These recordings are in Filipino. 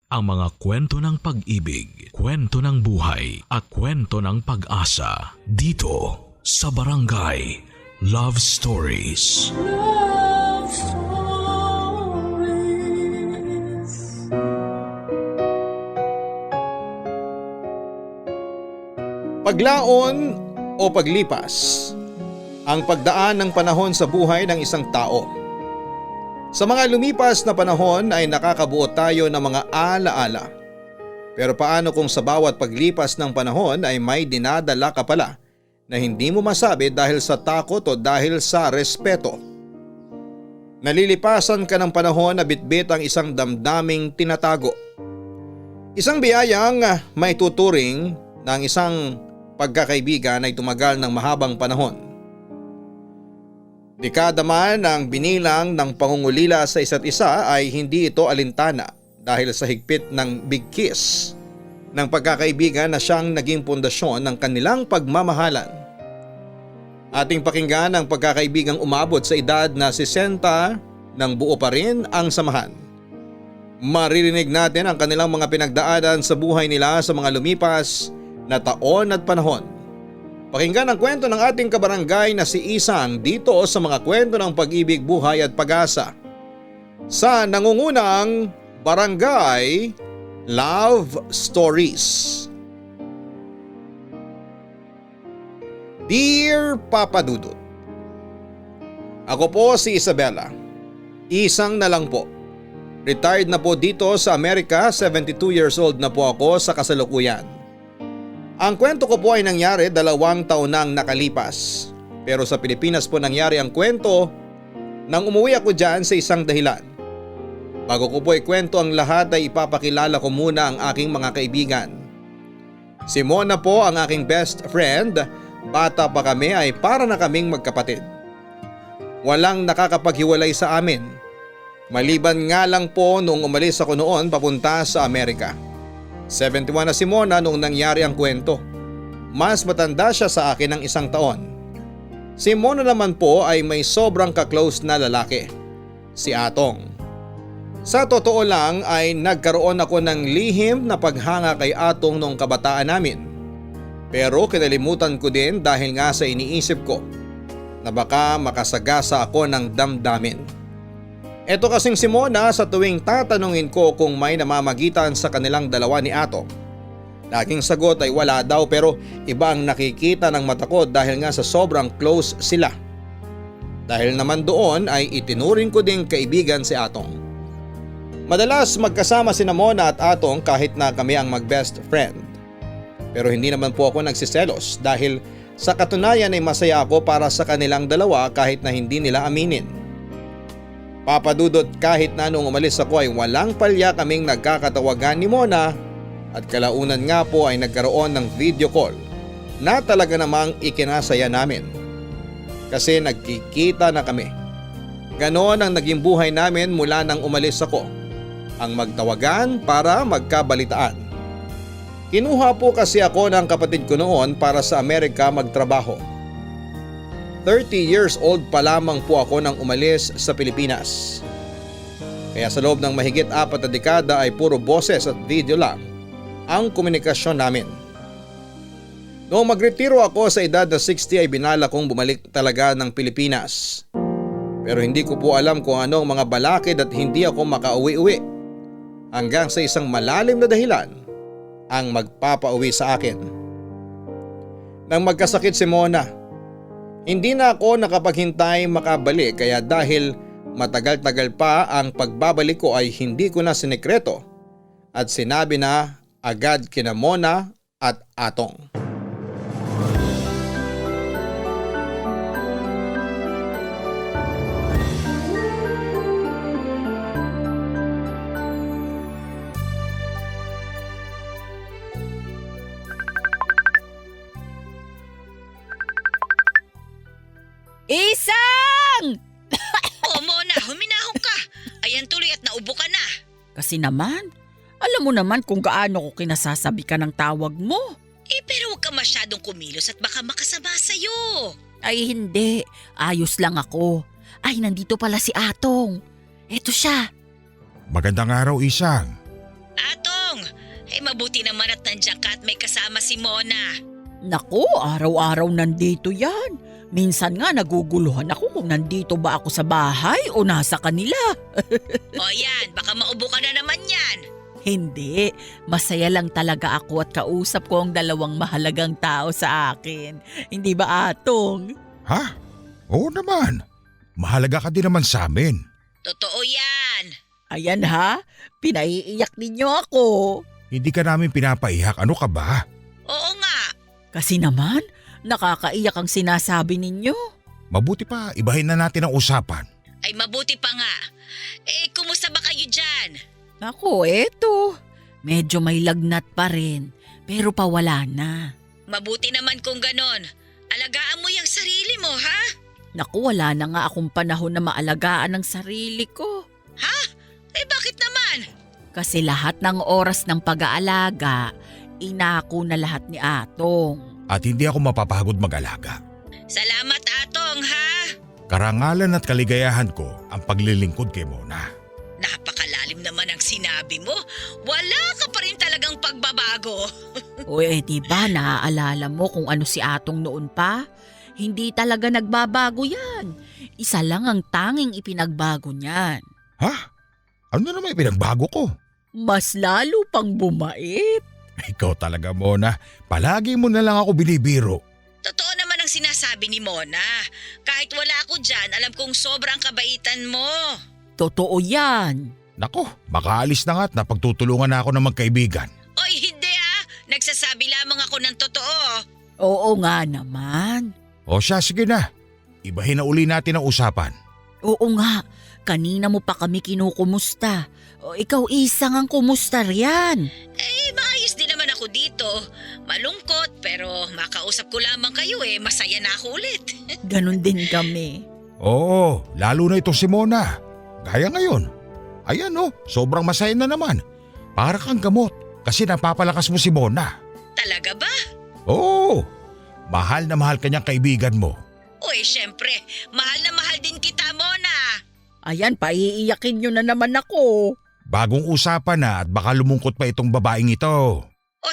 ang mga kwento ng pag-ibig, kwento ng buhay at kwento ng pag-asa dito sa Barangay Love Stories. Love Stories. Paglaon o paglipas, ang pagdaan ng panahon sa buhay ng isang tao. Sa mga lumipas na panahon ay nakakabuo tayo ng mga alaala. Pero paano kung sa bawat paglipas ng panahon ay may dinadala ka pala na hindi mo masabi dahil sa takot o dahil sa respeto? Nalilipasan ka ng panahon na bitbit ang isang damdaming tinatago. Isang biyayang may tuturing ng isang pagkakaibigan ay tumagal ng mahabang panahon. Dekada man ang binilang ng pangungulila sa isa't isa ay hindi ito alintana dahil sa higpit ng big kiss ng pagkakaibigan na siyang naging pundasyon ng kanilang pagmamahalan. Ating pakinggan ang pagkakaibigang umabot sa edad na 60 nang buo pa rin ang samahan. Maririnig natin ang kanilang mga pinagdaanan sa buhay nila sa mga lumipas na taon at panahon. Pakinggan ang kwento ng ating kabarangay na si Isang dito sa mga kwento ng pag-ibig, buhay at pag-asa sa nangungunang Barangay Love Stories. Dear Papa Dudut, ako po si Isabella. Isang na lang po. Retired na po dito sa Amerika, 72 years old na po ako sa kasalukuyan. Ang kwento ko po ay nangyari 2 taon nang nakalipas. Pero sa Pilipinas po nangyari ang kwento nang umuwi ako dyan sa isang dahilan. Bago ko po ikwento ang lahat ay ipapakilala ko muna ang aking mga kaibigan. Si Mona po ang aking best friend. Bata pa kami ay para na kaming magkapatid. Walang nakakapaghiwalay sa amin. Maliban nga lang po noong umalis ako noon papunta sa Amerika. 71 na si Mona noong nangyari ang kwento. Mas matanda siya sa akin ng 1 taon. Si Mona naman po ay may sobrang ka-close na lalaki, si Atong. Sa totoo lang ay nagkaroon ako ng lihim na paghanga kay Atong noong kabataan namin. Pero kinalimutan ko din dahil nga sa iniisip ko na baka makasagasa ako ng damdamin. Ito kasing si Mona, sa tuwing tatanungin ko kung may namamagitan sa kanilang dalawa ni Atong, laging sagot ay wala daw, pero iba ang nakikita ng mata ko dahil nga sa sobrang close sila. Dahil naman doon ay itinuring ko ding kaibigan si Atong. Madalas magkasama sina Mona at Atong kahit na kami ang mag-best friend. Pero hindi naman po ako nagsiselos dahil sa katunayan ay masaya ako para sa kanilang dalawa kahit na hindi nila aminin. Papadudot, kahit na noong umalis ako ay walang palya kaming nagkakatawagan ni Mona at kalaunan nga po ay nagkaroon ng video call na talaga namang ikinasaya namin. Kasi nagkikita na kami. Ganon ang naging buhay namin mula nang umalis ako. Ang magtawagan para magkabalitaan. Kinuha po kasi ako ng kapatid ko noon para sa Amerika magtrabaho. 30 years old pa lamang po ako nang umalis sa Pilipinas. Kaya sa loob ng mahigit 4 na dekada ay puro boses at video lang ang komunikasyon namin. Noong magretiro ako sa edad na 60 ay binala kong bumalik talaga ng Pilipinas. Pero hindi ko po alam kung ano ang mga balakid at hindi ako makauwi-uwi. Hanggang sa isang malalim na dahilan ang magpapauwi sa akin. Nang magkasakit si Mona, hindi na ako nakapaghintay makabalik, kaya dahil matagal-tagal pa ang pagbabalik ko ay hindi ko na sinekreto at sinabi na agad kina Mona at Atong. Isang! O Mona, huminahon ka. Ayan tuloy at naubo ka na. Kasi naman, alam mo naman kung gaano ko kinasasabi ka ng tawag mo. Pero huwag ka masyadong kumilos at baka makasama sa'yo. Ay hindi, ayos lang ako. Ay nandito pala si Atong. Eto siya. Magandang araw, Isang. At mabuti naman at nandiyan ka at may kasama si Mona. Naku, araw-araw nandito yan. Minsan nga naguguluhan ako kung nandito ba ako sa bahay o nasa kanila. O yan, baka maubo ka na naman yan. Hindi, masaya lang talaga ako at kausap ko ang dalawang mahalagang tao sa akin. Hindi ba, Atong? Ha? Oo naman. Mahalaga ka din naman sa amin. Totoo yan. Ayan ha, pinaiiyak ninyo ako. Hindi ka namin pinapaiyak. Ano ka ba? Oo nga. Kasi naman, nakakaiyak ang sinasabi ninyo. Mabuti pa, ibahin na natin ang usapan. Ay mabuti pa nga. Kumusta ba kayo dyan? Ako, eto. Medyo may lagnat pa rin, pero pawala na. Mabuti naman kung ganon. Alagaan mo yung sarili mo, ha? Naku, wala na nga akong panahon na maalagaan ang sarili ko. Ha? Bakit naman? Kasi lahat ng oras ng pag-aalaga, inako na lahat ni Atong. At hindi ako mapapagod mag-alaga. Salamat, Atong, ha? Karangalan at kaligayahan ko ang paglilingkod kay Mona. Napakalalim naman ang sinabi mo. Wala ka pa rin talagang pagbabago. O diba naaalala mo kung ano si Atong noon pa? Hindi talaga nagbabago yan. Isa lang ang tanging ipinagbago niyan. Ha? Ano naman pinagbago ko? Mas lalo pang bumait. Ikaw talaga, Mona. Palagi mo na lang ako binibiro. Totoo naman ang sinasabi ni Mona. Kahit wala ako dyan, alam kong sobrang kabaitan mo. Totoo yan. Nako, makaalis na nga at napagtutulungan na ako ng magkaibigan. Oy, hindi ah. Nagsasabi lamang ako ng totoo. Oo nga naman. O siya, sige na. Ibahin na uli natin ang usapan. Oo nga, kanina mo pa kami kinukumusta. O ikaw isang ang kumusta riyan. Maayos din naman ako dito. Malungkot pero makausap ko lamang kayo masaya na ako ulit. Ganon din kami. Oo, lalo na itong si Mona. Gaya ngayon. Ayan sobrang masaya na naman. Para kang gamot kasi napapalakas mo si Mona. Talaga ba? Oo, mahal na mahal kanyang kaibigan mo. Syempre, mahal na mahal din kita, Mona. Ayan, paiiyakin nyo na naman ako. Bagong usapan na at baka lumungkot pa itong babaeng ito.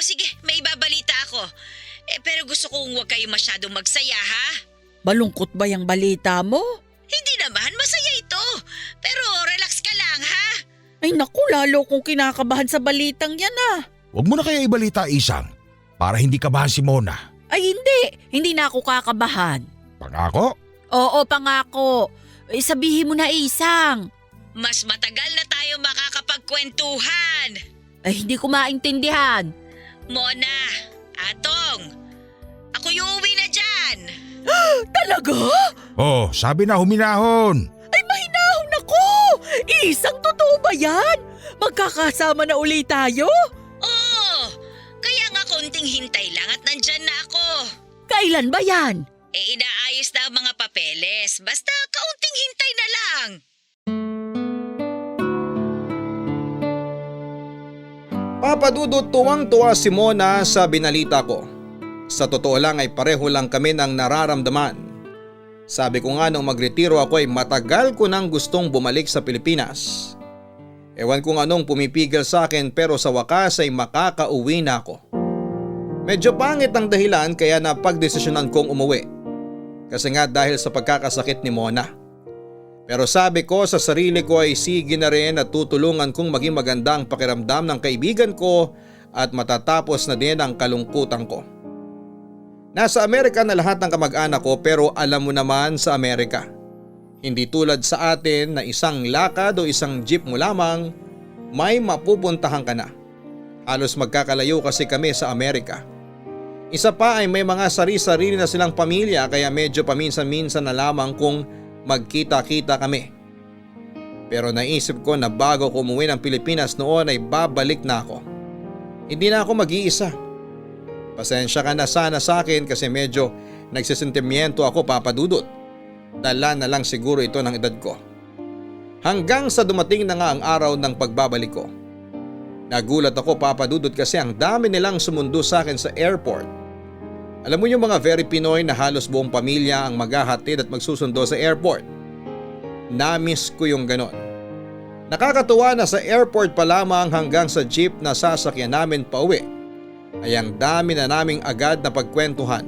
Sige, may ibabalita ako. Pero gusto kong huwag kayo masyadong magsaya, ha? Malungkot ba yung balita mo? Hindi naman, masaya ito. Pero relax ka lang, ha? Ay naku, lalo kong kinakabahan sa balitang yan ah. Huwag mo na kaya ibalita, Isang, para hindi kabahan si Mona. Ay hindi na ako kakabahan. Pangako? Oo, pangako. Sabihin mo na Isang. Mas matagal na tayo makakapagkwentuhan. Ay hindi ko maintindihan. Mona, Atong, ako yung uwi na dyan. Talaga? Sabi na huminahon. Ay mahinahon ako! Isang totoo ba yan? Magkakasama na uli tayo? Oo, kaya nga konting hintay lang at nandyan na ako. Kailan ba yan? Inaayos na ang mga papeles. Basta kaunting hintay na lang. Papadudot, tuwang-tuwa si Mona sa binalita ko. Sa totoo lang ay pareho lang kami ng nararamdaman. Sabi ko nga nung magretiro ako ay matagal ko nang gustong bumalik sa Pilipinas. Ewan kung anong pumipigil sa akin pero sa wakas ay makakauwi na ako. Medyo pangit ang dahilan kaya napagdesisyonan kong umuwi. Kasi nga dahil sa pagkakasakit ni Mona. Pero sabi ko sa sarili ko ay sige na rin at tutulungan kong maging maganda ang pakiramdam ng kaibigan ko at matatapos na din ang kalungkutan ko. Nasa Amerika na lahat ng kamag-anak ko pero alam mo naman sa Amerika. Hindi tulad sa atin na isang lakad o isang jeep mo lamang may mapupuntahan ka na. Halos magkakalayo kasi kami sa Amerika. Isa pa ay may mga sari-sarili na silang pamilya kaya medyo paminsan-minsan na lamang kung magkita-kita kami. Pero naisip ko na bago ko umuwi ng Pilipinas noon ay babalik na ako. Hindi na ako mag-iisa. Pasensya ka na sana sa akin kasi medyo nagsisentimiento ako, Papadudot. Dala na lang siguro ito ng edad ko. Hanggang sa dumating na nga ang araw ng pagbabalik ko. Nagulat ako, Papadudot, kasi ang dami nilang sumundo sa akin sa airport. Alam mo yung mga very Pinoy na halos buong pamilya ang maghahatid at magsusundo sa airport. Namiss ko yung ganon. Nakakatuwa na sa airport pa lamang hanggang sa jeep na sasakyan namin pauwi ay ang dami na naming agad na pagkwentuhan.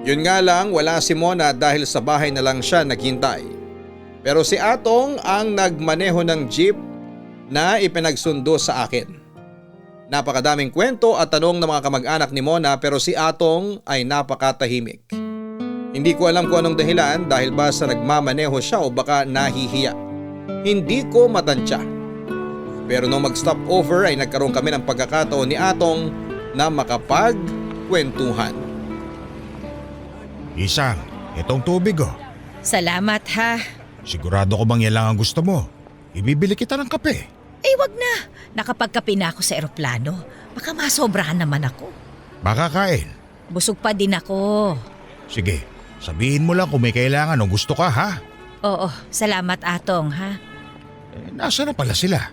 Yun nga lang, wala si Mona dahil sa bahay na lang siya naghintay. Pero si Atong ang nagmaneho ng jeep na ipinagsundo sa akin. Napakadaming kwento at tanong ng mga kamag-anak ni Mona pero si Atong ay napakatahimik. Hindi ko alam kung anong dahilan, dahil ba sa nagmamaneho siya o baka nahihiya. Hindi ko matansya. Pero nung mag-stop over ay nagkaroon kami ng pagkakataon ni Atong na makapagkwentuhan. Isang, itong tubig oh. Salamat ha. Sigurado ko bang yan lang ang gusto mo? Ibibili kita ng kape. Wag na. Nakapagkape na ako sa eroplano. Baka masobrahan naman ako. Makakain. Busog pa din ako. Sige, sabihin mo lang kung may kailangan o gusto ka ha. Oo, salamat Atong ha. Nasa na pala sila?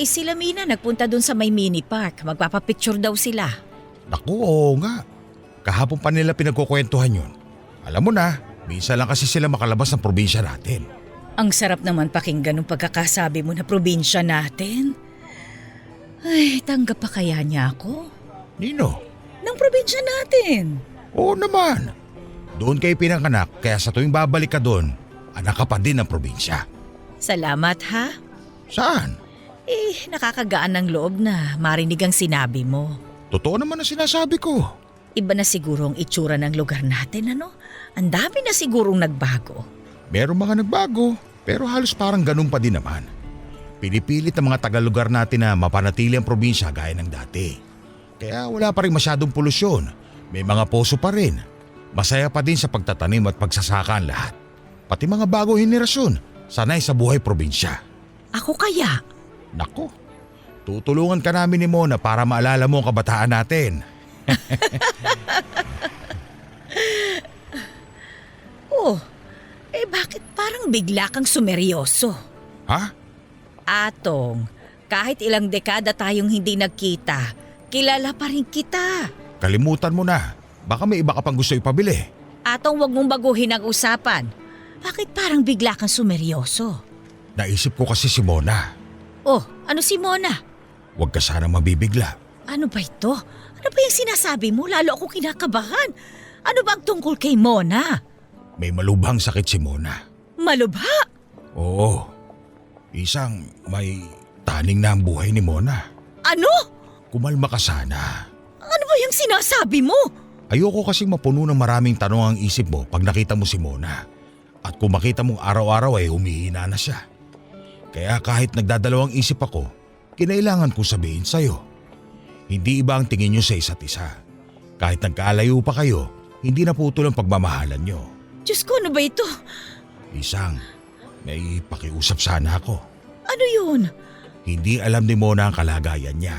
Sila Mina nagpunta dun sa may mini park. Magpapapicture daw sila. Naku, oo nga. Kahapon pa nila pinagkukwentuhan yun. Alam mo na, minsan lang kasi sila makalabas ng probinsya natin. Ang sarap naman pakinggan ng pagkakasabi mo na probinsya natin. Ay, tanggap pa kaya niya ako? Nino? Ng probinsya natin. Oo naman. Doon kayo pinanganak kaya sa tuwing babalik ka doon, anak ka pa din ng probinsya. Salamat ha. Saan? Nakakagaan ng loob na marinig ang sinabi mo. Totoo naman ang sinasabi ko. Iba na siguro ang itsura ng lugar natin, ano? Ang dami na sigurong nagbago. Merong mga nagbago, pero halos parang ganun pa din naman. Pinipilit ng mga taga-lugar natin na mapanatili ang probinsya gaya ng dati. Kaya wala pa rin masyadong polusyon. May mga poso pa rin. Masaya pa din sa pagtatanim at pagsasaka ang lahat. Pati mga bagong henerasyon, sanay sa buhay probinsya. Ako kaya? Nako, tutulungan ka namin ni Mona para maalala mo ang kabataan natin. Bakit parang bigla kang sumeryoso? Ha? Atong, kahit ilang dekada tayong hindi nagkita, kilala pa rin kita. Kalimutan mo na. Baka may iba ka pang gusto ipabili. Atong, wag mong baguhin ang usapan. Bakit parang bigla kang sumeryoso? Naisip ko kasi si Mona. Ano si Mona? Huwag ka sana mabibigla. Ano ba ito? Ano ba yung sinasabi mo? Lalo ako kinakabahan. Ano ba ang tungkol kay Mona? May malubhang sakit si Mona. Malubha? Oo. Isang may taning na ang buhay ni Mona. Ano? Kumalma ka sana. Ano ba yung sinasabi mo? Ayoko kasing mapuno ng maraming tanong ang isip mo pag nakita mo si Mona. At kung makita mong araw-araw ay humihina na siya. Kaya kahit nagdadalawang isip ako, kinailangan kong sabihin sa'yo. Hindi iba ang tingin nyo sa isa't isa. Kahit nagkaalayo pa kayo, hindi naputol ang pagmamahalan nyo. Diyos ko, ano ba ito? Isang, may pakiusap sana ako. Ano yun? Hindi alam ni Mona ang kalagayan niya.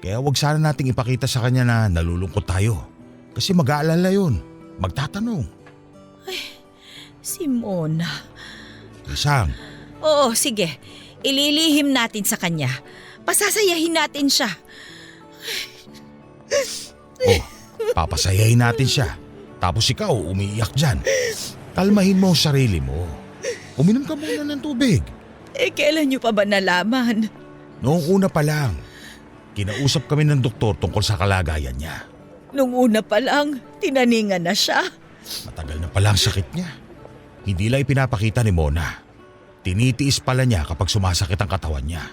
Kaya wag sana nating ipakita sa kanya na nalulungkot tayo. Kasi mag-aalala yun. Magtatanong. Si Mona. Isang, Oo, sige. Ililihim natin sa kanya. Pasasayahin natin siya. papasayahin natin siya. Tapos ikaw umiiyak dyan. Kalmahin mo ang sarili mo. Uminom ka muna ng tubig. Kailan niyo pa ba nalaman? Noong una pa lang, kinausap kami ng doktor tungkol sa kalagayan niya. Nung una pa lang, tinaningan na siya. Matagal na pala ang sakit niya. Hindi lang ipinapakita ni Mona. Tinitiis pala niya kapag sumasakit ang katawan niya.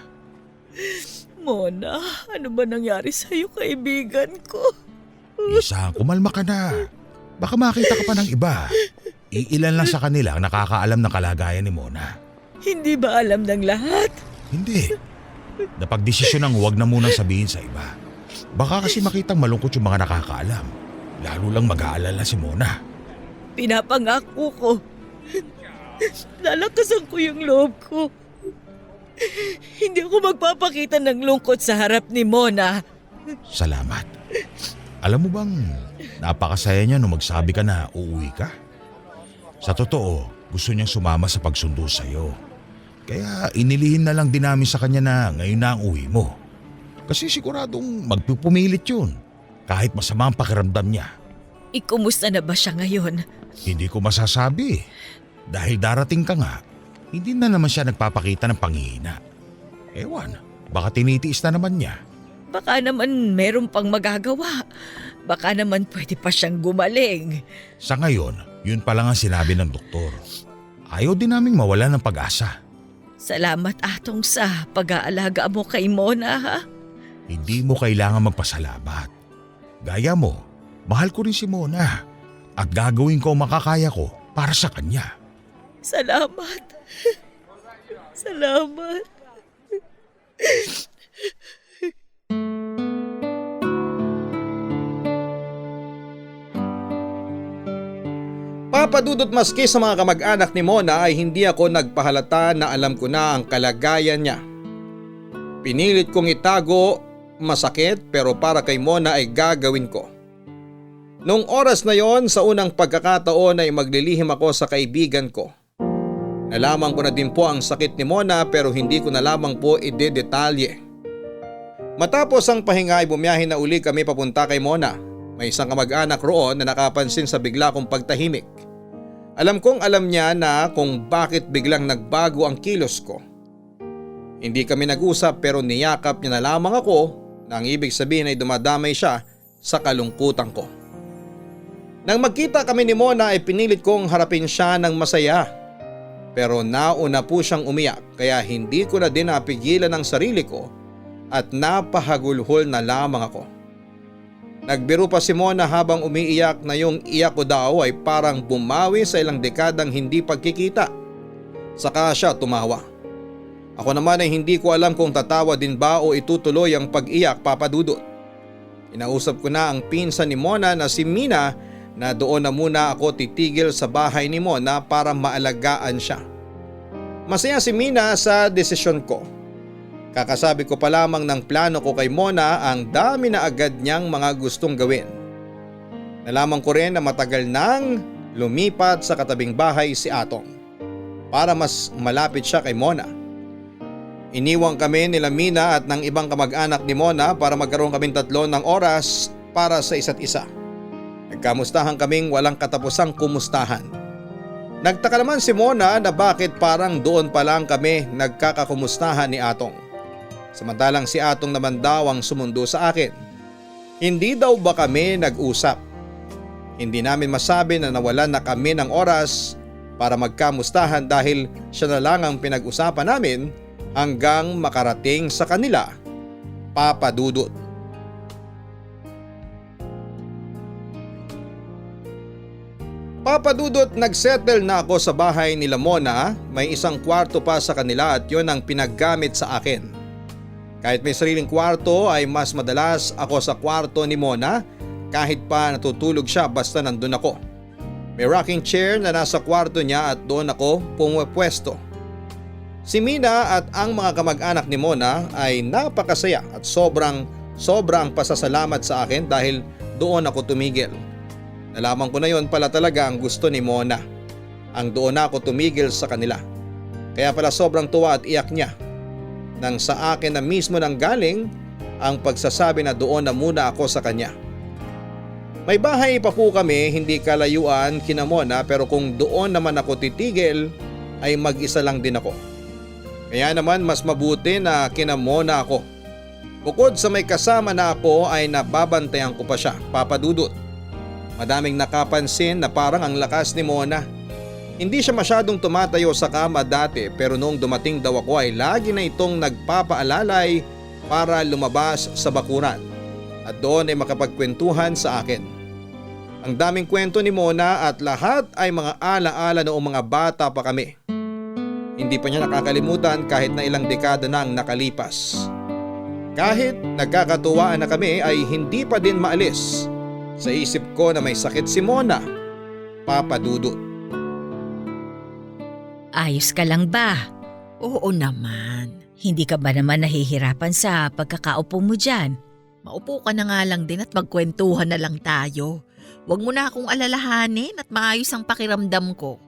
Mona, ano ba nangyari sa'yo, kaibigan ko? Isang, kumalma ka na. Baka makita ka pa ng iba. Iilan lang sa kanila ang nakakaalam ng kalagayan ni Mona. Hindi ba alam ng lahat? Hindi. Napagdesisyon ng huwag na munang sabihin sa iba. Baka kasi makitang malungkot yung mga nakakaalam. Lalo lang mag-aalala si Mona. Pinapangako ko. Lalakasan ko yung loob ko. Hindi ako magpapakita ng lungkot sa harap ni Mona. Salamat. Alam mo bang napakasaya niya nung magsabi ka na uuwi ka? Sa totoo, gusto niyang sumama sa pagsundo sa'yo. Kaya inilihin na lang din namin sa kanya na ngayon na ang uwi mo. Kasi siguradong magpupumilit yun. Kahit masama ang pakiramdam niya. Kumusta na ba siya ngayon? Hindi ko masasabi. Dahil darating ka nga. Hindi na naman siya nagpapakita ng panghihina. Ewan, baka tinitiis na naman niya. Baka naman meron pang magagawa. Baka naman pwede pa siyang gumaling. Sa ngayon, yun pa lang ang sinabi ng doktor. Ayaw din naming mawala ng pag-asa. Salamat Atong sa pag-aalaga mo kay Mona ha. Hindi mo kailangan magpasalamat. Gaya mo, mahal ko rin si Mona at gagawin ko ang makakaya ko para sa kanya. Salamat. Salamat. Papadudot maski sa mga kamag-anak ni Mona ay hindi ako nagpahalata na alam ko na ang kalagayan niya. Pinilit kong itago, masakit pero para kay Mona ay gagawin ko. Noong oras na yon sa unang pagkakataon ay maglilihim ako sa kaibigan ko. Nalaman ko na din po ang sakit ni Mona pero hindi ko na lamang po idedetalye. Matapos ang pahinga ay bumiyahe na uli kami papunta kay Mona. May isang kamag-anak roon na nakapansin sa bigla kong pagtahimik. Alam kong alam niya na kung bakit biglang nagbago ang kilos ko. Hindi kami nag-usap pero niyakap niya na lamang ako na ang ibig sabihin ay dumadamay siya sa kalungkutan ko. Nang magkita kami ni Mona ay pinilit kong harapin siya ng masaya. Pero nauna po siyang umiyak kaya hindi ko na din napigilan ang sarili ko at napahagulhol na lamang ako. Nagbiro pa si Mona habang umiiyak na yung iyak ko daw ay parang bumawi sa ilang dekadang hindi pagkikita. Saka siya tumawa. Ako naman ay hindi ko alam kung tatawa din ba o itutuloy ang pag-iyak, Papa Dudut. Inausap ko na ang pinsan ni Mona na si Mina na doon na muna ako titigil sa bahay ni Mona para maalagaan siya. Masaya si Mina sa desisyon ko. Kakasabi ko pa lamang ng plano ko kay Mona ang dami na agad niyang mga gustong gawin. Nalaman ko rin na matagal nang lumipat sa katabing bahay si Atong para mas malapit siya kay Mona. Iniwang kami nila Mina at ng ibang kamag-anak ni Mona para magkaroon kaming tatlo ng oras para sa isa't isa. Nagkamustahan kaming walang katapusang kumustahan. Nagtaka naman si Mona na bakit parang doon pa lang kami nagkakakumustahan ni Atong. Samantalang si Atong naman daw ang sumundo sa akin. Hindi daw ba kami nag-usap? Hindi namin masabi na nawalan na kami ng oras para magkamustahan dahil siya na lang ang pinag-usapan namin hanggang makarating sa kanila, Papa Dudut. Papa Dudut, nagsettle na ako sa bahay nila Mona. May isang kwarto pa sa kanila at yon ang pinaggamit sa akin. Kahit may sariling kwarto ay mas madalas ako sa kwarto ni Mona kahit pa natutulog siya basta nandun ako. May rocking chair na nasa kwarto niya at doon ako pumupwesto. Si Mina at ang mga kamag-anak ni Mona ay napakasaya at sobrang pasasalamat sa akin dahil doon ako tumigil. Nalaman ko na yon pala talaga ang gusto ni Mona. Ang doon ako tumigil sa kanila. Kaya pala sobrang tuwa at iyak niya nang sa akin na mismo nang galing ang pagsasabi na doon na muna ako sa kanya. May bahay pa po kami, hindi kalayuan kina Mona pero kung doon naman ako titigil ay mag-isa lang din ako. Kaya naman mas mabuti na kina Mona ako. Bukod sa may kasama na ako ay nababantayan ko pa siya, Papa Dudut. Madaming nakapansin na parang ang lakas ni Mona. Hindi siya masyadong tumatayo sa kama dati pero noong dumating daw ako ay lagi na itong nagpapaalalay para lumabas sa bakuran at doon ay makapagkwentuhan sa akin. Ang daming kwento ni Mona at lahat ay mga alaala noong mga bata pa kami. Hindi pa niya nakakalimutan kahit na ilang dekada nang nakalipas. Kahit nagkakatuwaan na kami ay hindi pa din maalis sa isip ko na may sakit si Mona, Papa Dudut. Ayos ka lang ba? Oo naman. Hindi ka ba naman nahihirapan sa pagkakaupo mo dyan? Maupo ka na nga lang din at magkwentuhan na lang tayo. Huwag mo na akong alalahanin at maayos ang pakiramdam ko.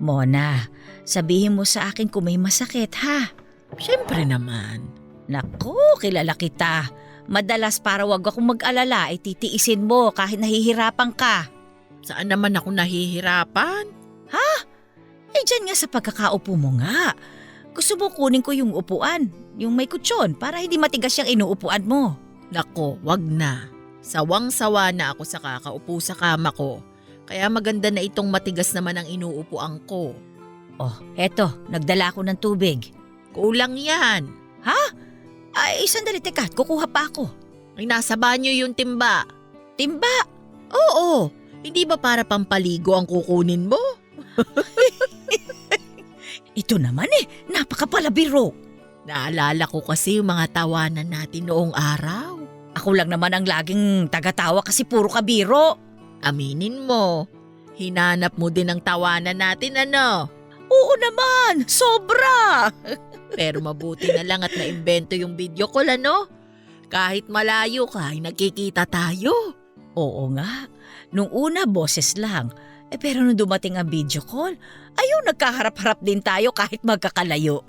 Mona, sabihin mo sa akin kung may masakit ha. Siyempre naman. Naku, kilala kita. Madalas para wag akong mag-alala ay titiisin mo kahit nahihirapan ka. Saan naman ako nahihirapan? Dyan nga sa pagkakaupo mo nga. Gusto mo kunin ko yung upuan, yung may kutsyon para hindi matigas yung inuupuan mo. Nako, wag na. Sawang-sawa na ako sa kakaupo sa kama ko. Kaya maganda na itong matigas naman ang inuupuan ko. Oh, eto, nagdala ko ng tubig. Kulang yan. Ay, sandali, teka, kukuha pa ako. Ay, nasa banyo yung timba. Timba! Oo, hindi ba para pampaligo ang kukunin mo? Ito naman napakapalabiro. Naalala ko kasi yung mga tawanan natin noong araw. Ako lang naman ang laging tagatawa kasi puro kabiro. Aminin mo, hinanap mo din ang tawanan natin ano? Oo naman, sobra! Pero mabuti na lang at naimbento yung video call ano? Kahit malayo ka ay nagkikita tayo. Oo nga, nung una boses lang. Pero nung dumating ang video call, nagkaharap-harap din tayo kahit magkakalayo.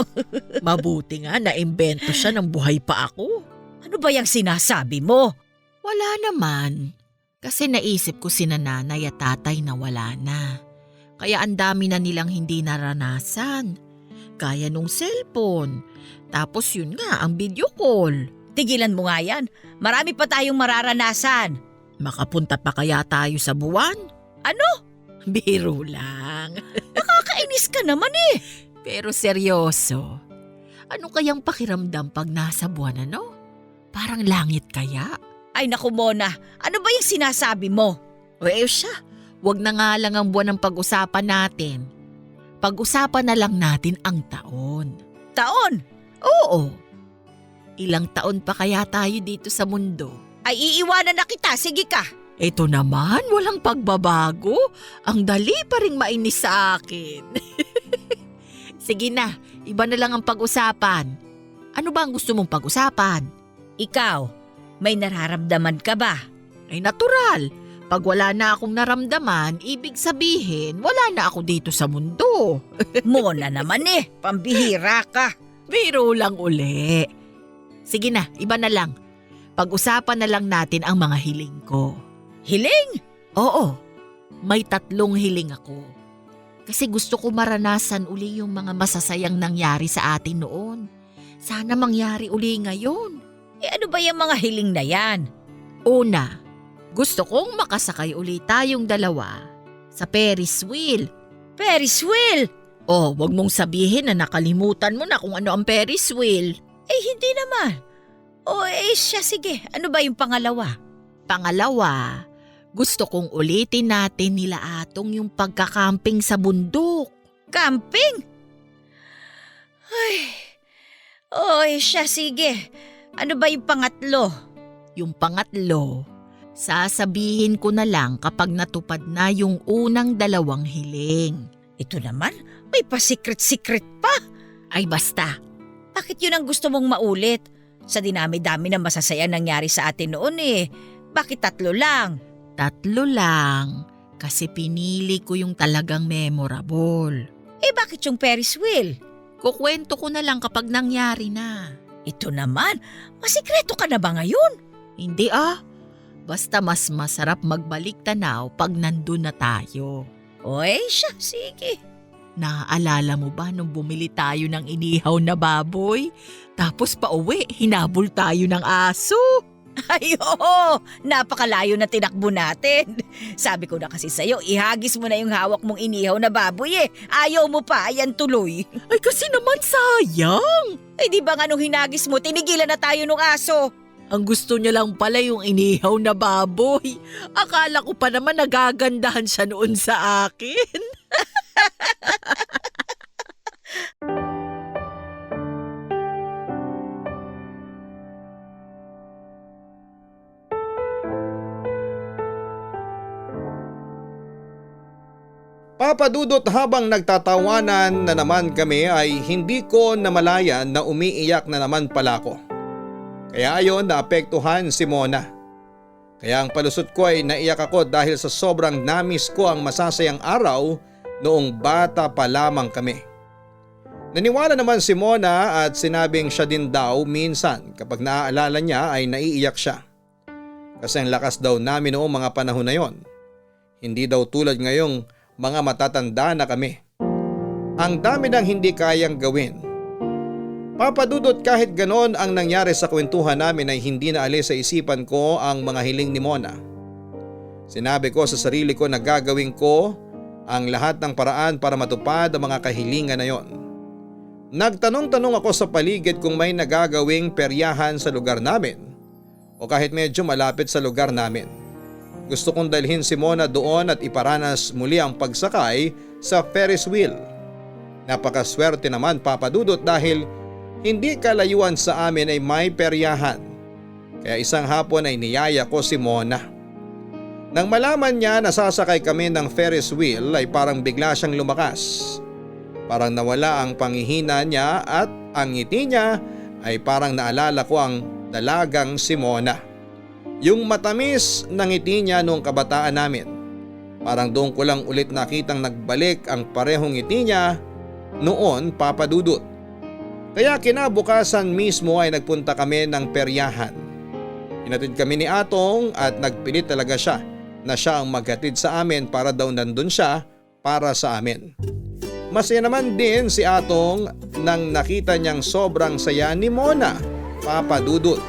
Mabuti nga naimbento siya nang buhay pa ako. Ano ba yung sinasabi mo? Wala naman. Kasi naisip ko sina nanay at tatay na wala na. Kaya ang dami na nilang hindi naranasan. Kaya nung cellphone. Tapos yun nga, ang video call. Tigilan mo nga yan. Marami pa tayong mararanasan. Makapunta pa kaya tayo sa buwan? Ano? Biro lang. Nakakainis ka naman Pero seryoso. Ano kayang pakiramdam pag nasa buwan ano? Parang langit kaya? Ay naku Mona, ano ba yung sinasabi mo? Siya, wag na nga lang ang buwan ng pag-usapan natin. Pag-usapan na lang natin ang taon. Taon? Oo. Ilang taon pa kaya tayo dito sa mundo? Ay iiwanan na kita, sige ka. Ito naman, walang pagbabago. Ang dali pa ring mainis sa akin. Sige na, iba na lang ang pag-usapan. Ano ba ang gusto mong pag-usapan? Ikaw, may nararamdaman ka ba? Ay natural. Pag wala na akong naramdaman, ibig sabihin wala na ako dito sa mundo. Mona naman pambihira ka. Biro lang uli. Sige na, iba na lang. Pag-usapan na lang natin ang mga hiling ko. Hiling? Oo, may 3 hiling ako. Kasi gusto ko maranasan uli yung mga masasayang nangyari sa atin noon. Sana mangyari uli ngayon. Ano ba yung mga hiling na yan? Una, gusto kong makasakay uli tayong dalawa sa Ferris wheel. Ferris wheel? Oh, wag mong sabihin na nakalimutan mo na kung ano ang Ferris wheel. Hindi naman. Siya sige. Ano ba yung pangalawa? Pangalawa, gusto kong ulitin natin nila Atong yung pagkakamping sa bundok. Camping? Siya sige. Ano ba yung pangatlo? Yung pangatlo, sasabihin ko na lang kapag natupad na yung unang 2 hiling. Ito naman, may pa-secret-secret pa. Ay basta, Bakit yun ang gusto mong maulit? Sa dinami-dami na masasaya nangyari sa atin noon Bakit 3 lang? 3 lang. Kasi pinili ko yung talagang memorable. Bakit yung Ferris wheel? Kukwento ko na lang kapag nangyari na. Ito naman, masikreto ka na ba ngayon? Hindi Basta mas masarap magbalik tanaw pag nandun na tayo. Siya, sige. Naaalala mo ba nung bumili tayo ng inihaw na baboy? Tapos pauwi, hinabol tayo ng aso. Ay oo, napakalayo na tinakbo natin. Sabi ko na kasi sa'yo, ihagis mo na yung hawak mong inihaw na baboy Ayaw mo pa, ayan tuloy. Ay kasi naman sayang. Di ba nga nung hinagis mo, tinigilan na tayo ng aso. Ang gusto niya lang pala yung inihaw na baboy. Akala ko pa naman nagagandahan siya noon sa akin. Papadudot habang nagtatawanan na naman kami ay hindi ko namalayan na umiiyak na naman pala ako. Kaya ayon naapektuhan si Mona. Kaya ang palusot ko ay naiyak ako dahil sa sobrang namis ko ang masasayang araw noong bata pa lamang kami. Naniwala naman si Mona at sinabing siya din daw minsan kapag naaalala niya ay naiiyak siya. Kasi ang lakas daw namin noong mga panahon na yon. Hindi daw tulad ngayong mga matatanda na kami. Ang dami ng hindi kayang gawin. Papa Dudut, kahit ganon ang nangyari sa kwentuhan namin ay hindi na alis sa isipan ko ang mga hiling ni Mona. Sinabi ko sa sarili ko na gagawin ko ang lahat ng paraan para matupad ang mga kahilingan na yon. Nagtanong-tanong ako sa paligid kung may nagagawing peryahan sa lugar namin o kahit medyo malapit sa lugar namin. Gusto kong dalhin si Mona doon at iparanas muli ang pagsakay sa Ferris wheel. Napakaswerte naman, Papa Dudut, dahil hindi kalayuan sa amin ay may peryahan. Kaya isang hapon ay niyaya ko si Mona. Nang malaman niya na sasakay kami ng Ferris wheel ay parang bigla siyang lumakas. Parang nawala ang panghihina niya at ang ngiti niya ay parang naalala ko ang dalagang si Mona. Yung matamis na ngiti niya noong kabataan namin. Parang doon ko lang ulit nakitang nagbalik ang parehong ngiti niya noon, Papa Dudut. Kaya kinabukasan mismo ay nagpunta kami ng peryahan. Hinatid kami ni Atong at nagpilit talaga siya na siya ang maghatid sa amin para daw nandun siya para sa amin. Masaya naman din si Atong nang nakita niyang sobrang saya ni Mona, Papa Dudut.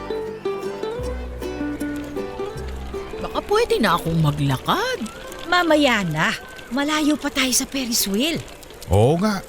Baka pwede na akong maglakad. Mamaya na, malayo pa tayo sa Ferris wheel. Oo nga,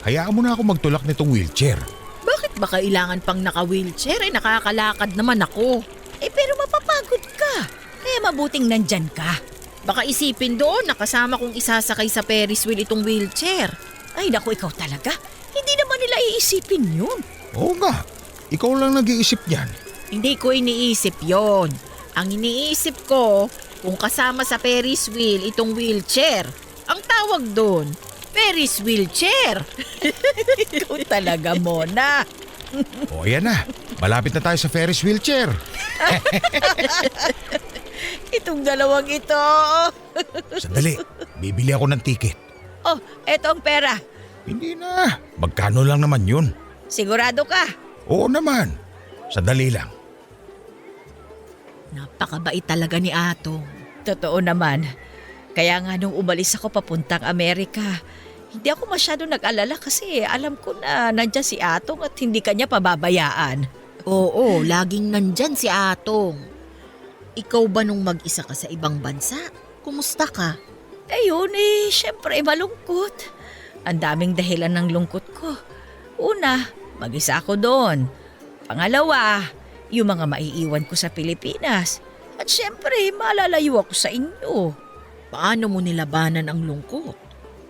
hayaan mo na ako magtulak nitong wheelchair. Bakit ba kailangan pang naka-wheelchair? Nakakalakad naman ako. Pero mapapagod ka, kaya mabuting nandyan ka. Baka isipin doon na kasama kong isasakay sa Ferris wheel itong wheelchair. Ay naku, ikaw talaga, hindi naman nila iisipin yun. Oo nga, ikaw lang nag-iisip niyan. Hindi ko iniisip yon. Ang iniisip ko, kung kasama sa Ferris wheel itong wheelchair, ang tawag doon, Ferris wheelchair. Ikaw talaga, Mona. O ayan na, malapit na tayo sa Ferris wheelchair. Itong dalawang ito. Sandali, bibili ako ng ticket. Oh, eto ang pera. Hindi na, magkano lang naman yun? Sigurado ka? Oo naman, sandali lang. Napakabait talaga ni Atong. Totoo naman. Kaya nga nung umalis ako papuntang Amerika, hindi ako masyado nag-alala kasi alam ko na nandyan si Atong at hindi kanya pababayaan. Oo, laging nandyan si Atong. Ikaw ba nung mag-isa ka sa ibang bansa? Kumusta ka? Ayun syempre malungkot. Ang daming dahilan ng lungkot ko. Una, mag-isa ako doon. Pangalawa, yung mga maiiwan ko sa Pilipinas. At syempre, malalayo ako sa inyo. Paano mo nilabanan ang lungkot?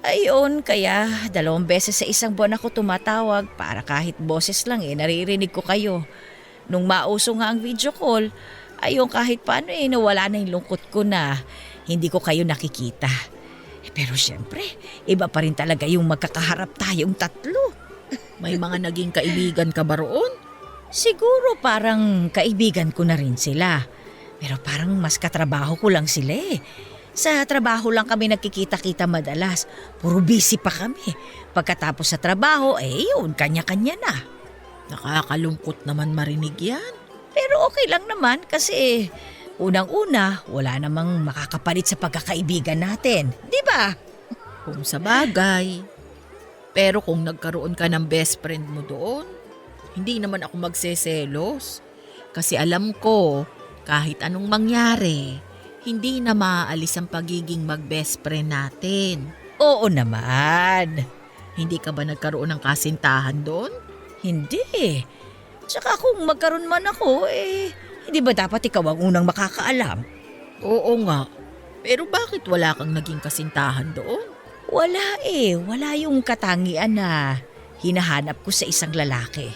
Ayun, kaya 2 beses sa isang buwan ako tumatawag para kahit boses lang naririnig ko kayo. Nung mauso nga ang video call, ayun kahit paano nawala na yung lungkot ko na hindi ko kayo nakikita. Pero syempre, iba pa rin talaga yung magkakaharap tayong tatlo. May mga naging kaibigan ka ba roon? Siguro parang kaibigan ko na rin sila. Pero parang mas katrabaho ko lang sila Sa trabaho lang kami nagkikita-kita madalas. Puro busy pa kami. Pagkatapos sa trabaho, yun, kanya-kanya na. Nakakalungkot naman marinig yan. Pero okay lang naman kasi unang-una, wala namang makakapalit sa pagkakaibigan natin. Di ba? Kung sa bagay. Pero kung nagkaroon ka ng best friend mo doon, hindi naman ako magseselos. Kasi alam ko, kahit anong mangyari, hindi na maaalis ang pagiging mag-best friend natin. Oo naman. Hindi ka ba nagkaroon ng kasintahan doon? Hindi. Tsaka kung magkaroon man ako, hindi ba dapat ikaw ang unang makakaalam? Oo nga. Pero bakit wala kang naging kasintahan doon? Wala Wala yung katangian na hinahanap ko sa isang lalaki.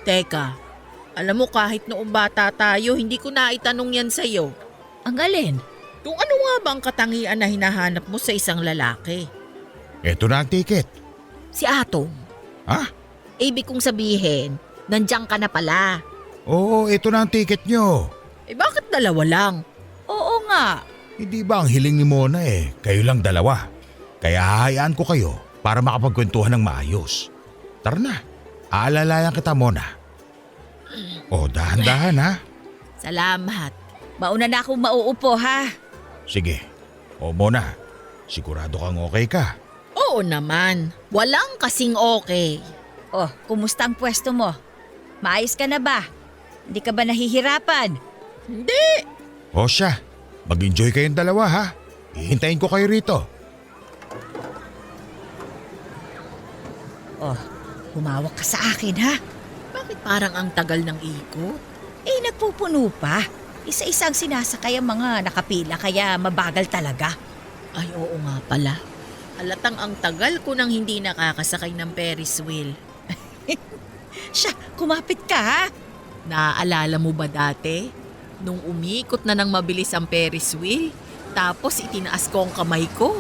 Teka, alam mo kahit noong bata tayo, hindi ko naitanong yan sa'yo. Ang alin? Kung ano nga ba ang katangian na hinahanap mo sa isang lalaki? Eto na ang ticket. Si Atong. Ha? Ibig kong sabihin, nandiyan ka na pala. Oo, eto na ang ticket nyo. Bakit dalawa lang? Oo nga. Hindi ba ang hiling ni Mona kayo lang dalawa? Kaya hahayaan ko kayo para makapagkwentuhan ng maayos. Tara na, aalalayan kita Mona. O, dahan-dahan ha. Salamat. Mauna na akong mauupo ha. Sige. O Mona, sigurado kang okay ka. Oo Oo naman, walang kasing okay. Oh, kumusta ang pwesto mo? Maayos ka na ba? Hindi ka ba nahihirapan? Hindi. O siya, mag-enjoy kayong dalawa ha. Hihintayin ko kayo rito. Oh, humawak ka sa akin ha. Bakit parang ang tagal ng ikot? Nagpupuno pa. Isa-isang sinasakay ang mga nakapila kaya mabagal talaga. Ay oo nga pala. Halatang ang tagal ko nang hindi nakakasakay ng Ferris wheel. Siya, kumapit ka ha. Naaalala mo ba dati? Nung umikot na ng mabilis ang Ferris wheel, tapos itinaas ko ang kamay ko.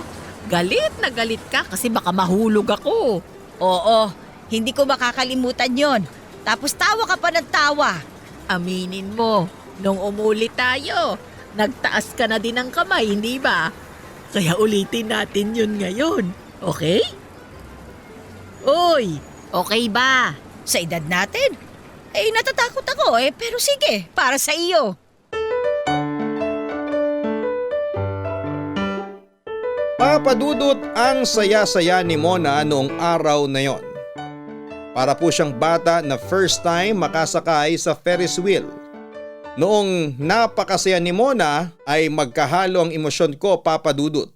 Galit na galit ka kasi baka mahulog ako. Oo, hindi ko makakalimutan yon. Tapos tawa ka pa ng tawa. Aminin mo, nung umulit tayo, nagtaas ka na din ng kamay, hindi ba? Kaya ulitin natin yun ngayon, okay? Uy, okay ba? Sa edad natin? Natatakot ako pero sige, para sa iyo. Papadudot ang saya-saya ni Mona noong araw na yon. Para po siyang bata na first time makasakay sa Ferris wheel. Noong napakasaya ni Mona ay magkahalo ang emosyon ko, Papadudot.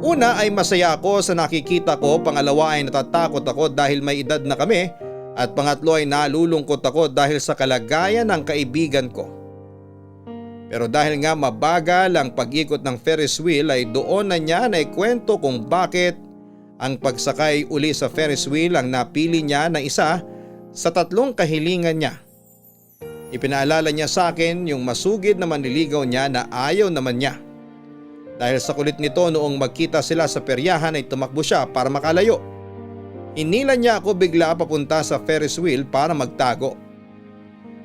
Una ay masaya ako sa nakikita ko, pangalawa ay natatakot ako dahil may edad na kami, at pangatlo ay nalulungkot ako dahil sa kalagayan ng kaibigan ko. Pero dahil nga mabagal ang pag-ikot ng Ferris wheel ay doon na niya naikwento kung bakit ang pagsakay uli sa Ferris wheel ang napili niya na isa sa 3 kahilingan niya. Ipinaalala niya sa akin yung masugid na manliligaw niya na ayaw naman niya. Dahil sa kulit nito noong magkita sila sa peryahan ay tumakbo siya para makalayo. Inilan niya ako bigla papunta sa Ferris wheel para magtago.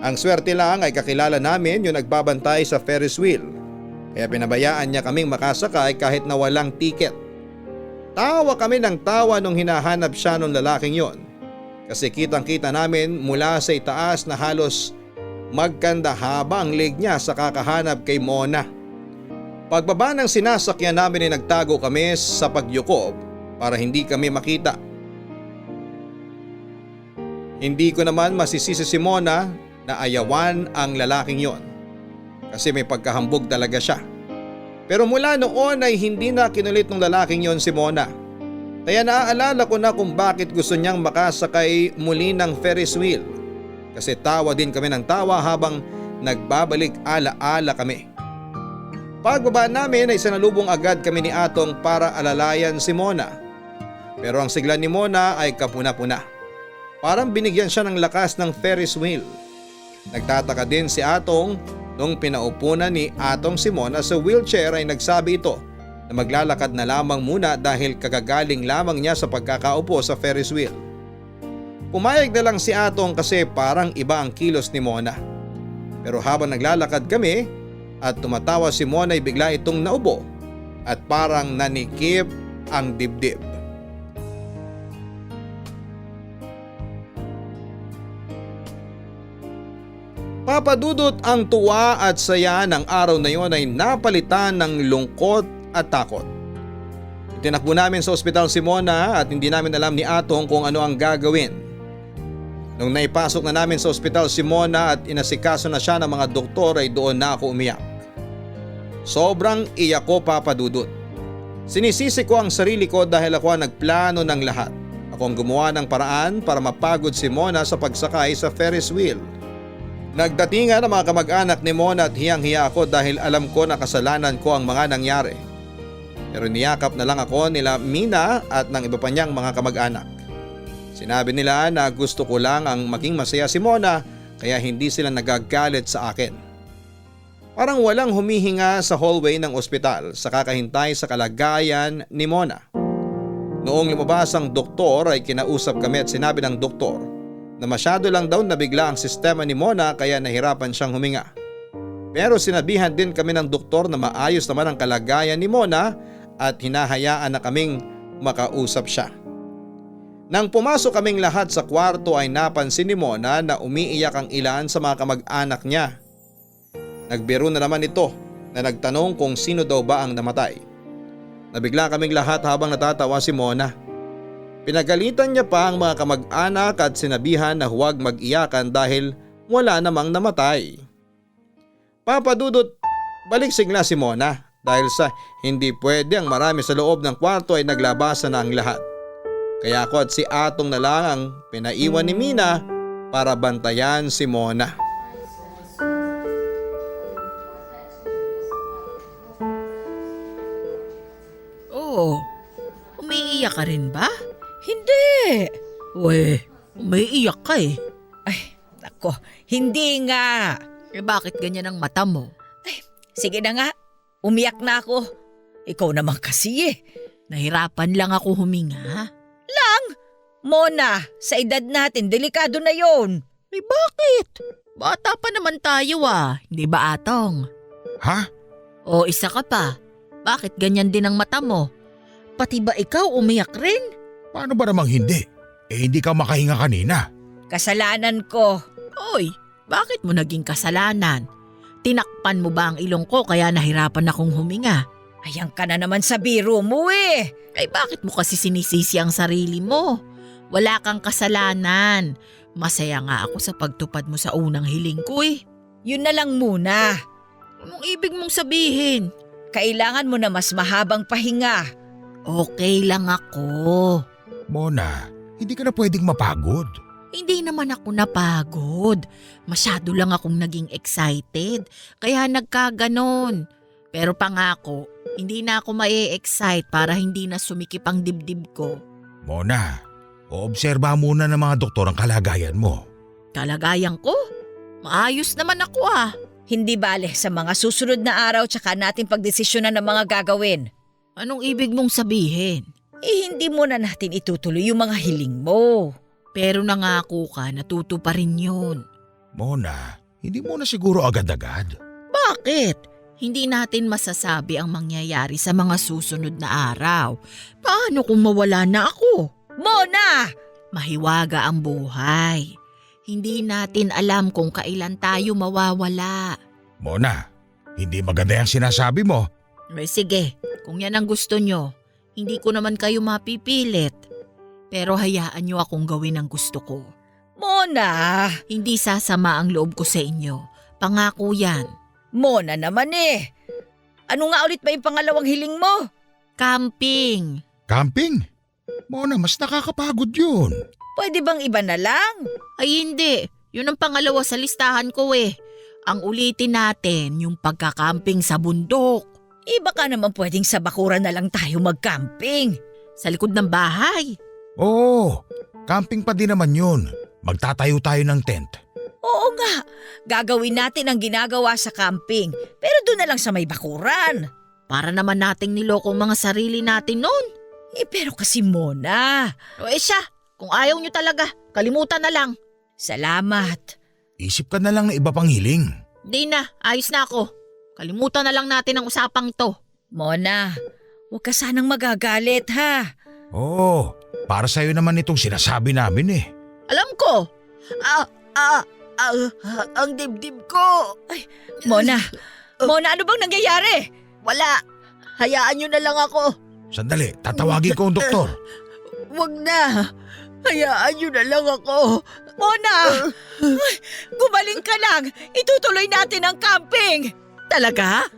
Ang swerte lang ay kakilala namin yung nagbabantay sa Ferris wheel. Kaya pinabayaan niya kaming makasakay kahit na walang tiket. Tawa kami ng tawa nung hinahanap siya nung lalaking yon. Kasi kitang-kita namin mula sa itaas na halos magkanda haba ang leg niya sa kakahanap kay Mona. Pagbaba ng sinasakyan namin ay nagtago kami sa pagyukob para hindi kami makita. Hindi ko naman masisisi si Mona na ayawan ang lalaking yon kasi may pagkahambog talaga siya. Pero mula noon ay hindi na kinulit ng lalaking yon si Mona. Kaya naaalala ko na kung bakit gusto niyang makasakay muli ng Ferris wheel. Kasi tawa din kami ng tawa habang nagbabalik ala-ala kami. Pagbaba namin ay sanalubong agad kami ni Atong para alalayan si Mona. Pero ang sigla ni Mona ay kapuna-puna. Parang binigyan siya ng lakas ng Ferris wheel. Nagtataka din si Atong nung pinaupunan ni Atong si Mona sa wheelchair ay nagsabi ito na maglalakad na lamang muna dahil kagagaling lamang niya sa pagkakaupo sa Ferris wheel. Pumayag na lang si Atong kasi parang iba ang kilos ni Mona. Pero habang naglalakad kami at tumatawa si Mona ay bigla itong naubo at parang nanikip ang dibdib. Papadudot ang tuwa at saya ng araw na yon ay napalitan ng lungkot at takot. Tinakbo namin sa ospital si Mona at hindi namin alam ni Atong kung ano ang gagawin. Nung naipasok na namin sa ospital si Mona at inasikaso na siya ng mga doktor ay doon na ako umiyak. Sobrang iyak ko, Papadudot. Sinisisi ko ang sarili ko dahil ako ang nagplano ng lahat. Ako ang gumawa ng paraan para mapagod si Mona sa pagsakay sa Ferris wheel. Nagdatingan ang mga kamag-anak ni Mona at hiyang-hiya ako dahil alam ko na kasalanan ko ang mga nangyari. Pero niyakap na lang ako nila Mina at ng iba pa niyang mga kamag-anak. Sinabi nila na gusto ko lang ang maging masaya si Mona kaya hindi sila nagagalit sa akin. Parang walang humihinga sa hallway ng ospital sa kakahintay sa kalagayan ni Mona. Noong lumabas ang doktor ay kinausap kami at sinabi ng doktor na masyado lang daw nabigla ang sistema ni Mona kaya nahirapan siyang huminga. Pero sinabihan din kami ng doktor na maayos naman ang kalagayan ni Mona at hinahayaan na kaming makausap siya. Nang pumasok kaming lahat sa kwarto ay napansin ni Mona na umiiyak ang ilan sa mga kamag-anak niya. Nagbiro na naman ito na nagtanong kung sino daw ba ang namatay. Nabigla kaming lahat habang natatawa si Mona. Pinagalitan niya pa ang mga kamag-anak at sinabihan na huwag mag-iyakan dahil wala namang namatay. Papa Dudut, balik sigla si Mona dahil sa hindi pwede ang marami sa loob ng kwarto ay naglabasan na ang lahat. Kaya ako at si Atong na lang ang pinaiwan ni Mina para bantayan si Mona. Oo, umiiyak ka rin ba? Hindi. Weh, umiiyak ka eh. Ay, nako, hindi nga. Eh bakit ganyan ang mata mo? Sige na nga, umiyak na ako. Ikaw naman kasi eh. Nahirapan lang ako huminga. Mona, sa edad natin, delikado na yon. Eh bakit? Bata pa naman tayo hindi ba Atong? Ha? O isa ka pa, bakit ganyan din ang mata mo? Pati ba ikaw umiyak rin? Paano ba namang hindi? Eh hindi ka makahinga kanina. Kasalanan ko. Oy, bakit mo naging kasalanan? Tinakpan mo ba ang ilong ko kaya nahirapan akong huminga? Ayan ka na naman sa biro mo eh. Ay bakit mo kasi sinisisi ang sarili mo? Wala kang kasalanan. Masaya nga ako sa pagtupad mo sa unang hiling ko eh. Yun na lang muna. Anong ibig mong sabihin? Kailangan mo na mas mahabang pahinga. Okay lang ako. Mona, hindi ka na pwedeng mapagod. Hindi naman ako napagod. Masyado lang akong naging excited. Kaya nagkaganon. Pero pangako, hindi na ako ma-excite para hindi na sumikip ang dibdib ko. Mona, oobserba muna ng mga doktor ang kalagayan mo. Kalagayan ko? Maayos naman ako Hindi bale sa mga susunod na araw tsaka natin pagdesisyonan ng mga gagawin. Anong ibig mong sabihin? Eh hindi mo na natin itutuloy yung mga hiling mo. Pero nangako ka, natuto pa rin yun. Mona, hindi mo na siguro agad-agad. Bakit? Hindi natin masasabi ang mangyayari sa mga susunod na araw. Paano kung mawala na ako? Mona! Mahiwaga ang buhay. Hindi natin alam kung kailan tayo mawawala. Mona, hindi maganda yung sinasabi mo. Eh sige, kung yan ang gusto nyo, hindi ko naman kayo mapipilit. Pero hayaan nyo akong gawin ang gusto ko. Mona! Hindi sasama ang loob ko sa inyo. Pangako yan. Mona naman eh. Ano nga ulit ba yung pangalawang hiling mo? Camping. Camping? Mona, mas nakakapagod yun. Pwede bang iba na lang? Ay hindi, yun ang pangalawa sa listahan ko eh. Ang ulitin natin yung pagkakamping sa bundok. Iba ka naman pwedeng sa bakuran na lang tayo mag-camping. Sa likod ng bahay. Oo, camping pa din naman yun. Magtatayo tayo ng tent. Oo nga, gagawin natin ang ginagawa sa camping. Pero doon na lang sa may bakuran. Para naman nating niloko ang mga sarili natin noon. Eh pero kasi Mona. O siya, kung ayaw nyo talaga, kalimutan na lang. Salamat. Isip ka na lang na iba pang hiling. Di na, ayos na ako. Kalimutan na lang natin ang usapang to. Mona, huwag ka sanang magagalit ha. Oo, para sa'yo naman itong sinasabi namin eh. Alam ko. Ang dibdib ko. Mona, ano bang nangyayari? Wala. Hayaan nyo na lang ako. Sandali, tatawagin ko ang doktor. Wag na. Hayaan nyo na lang ako. Mona! Ay, gumaling ka lang. Itutuloy natin ang camping. Talaga?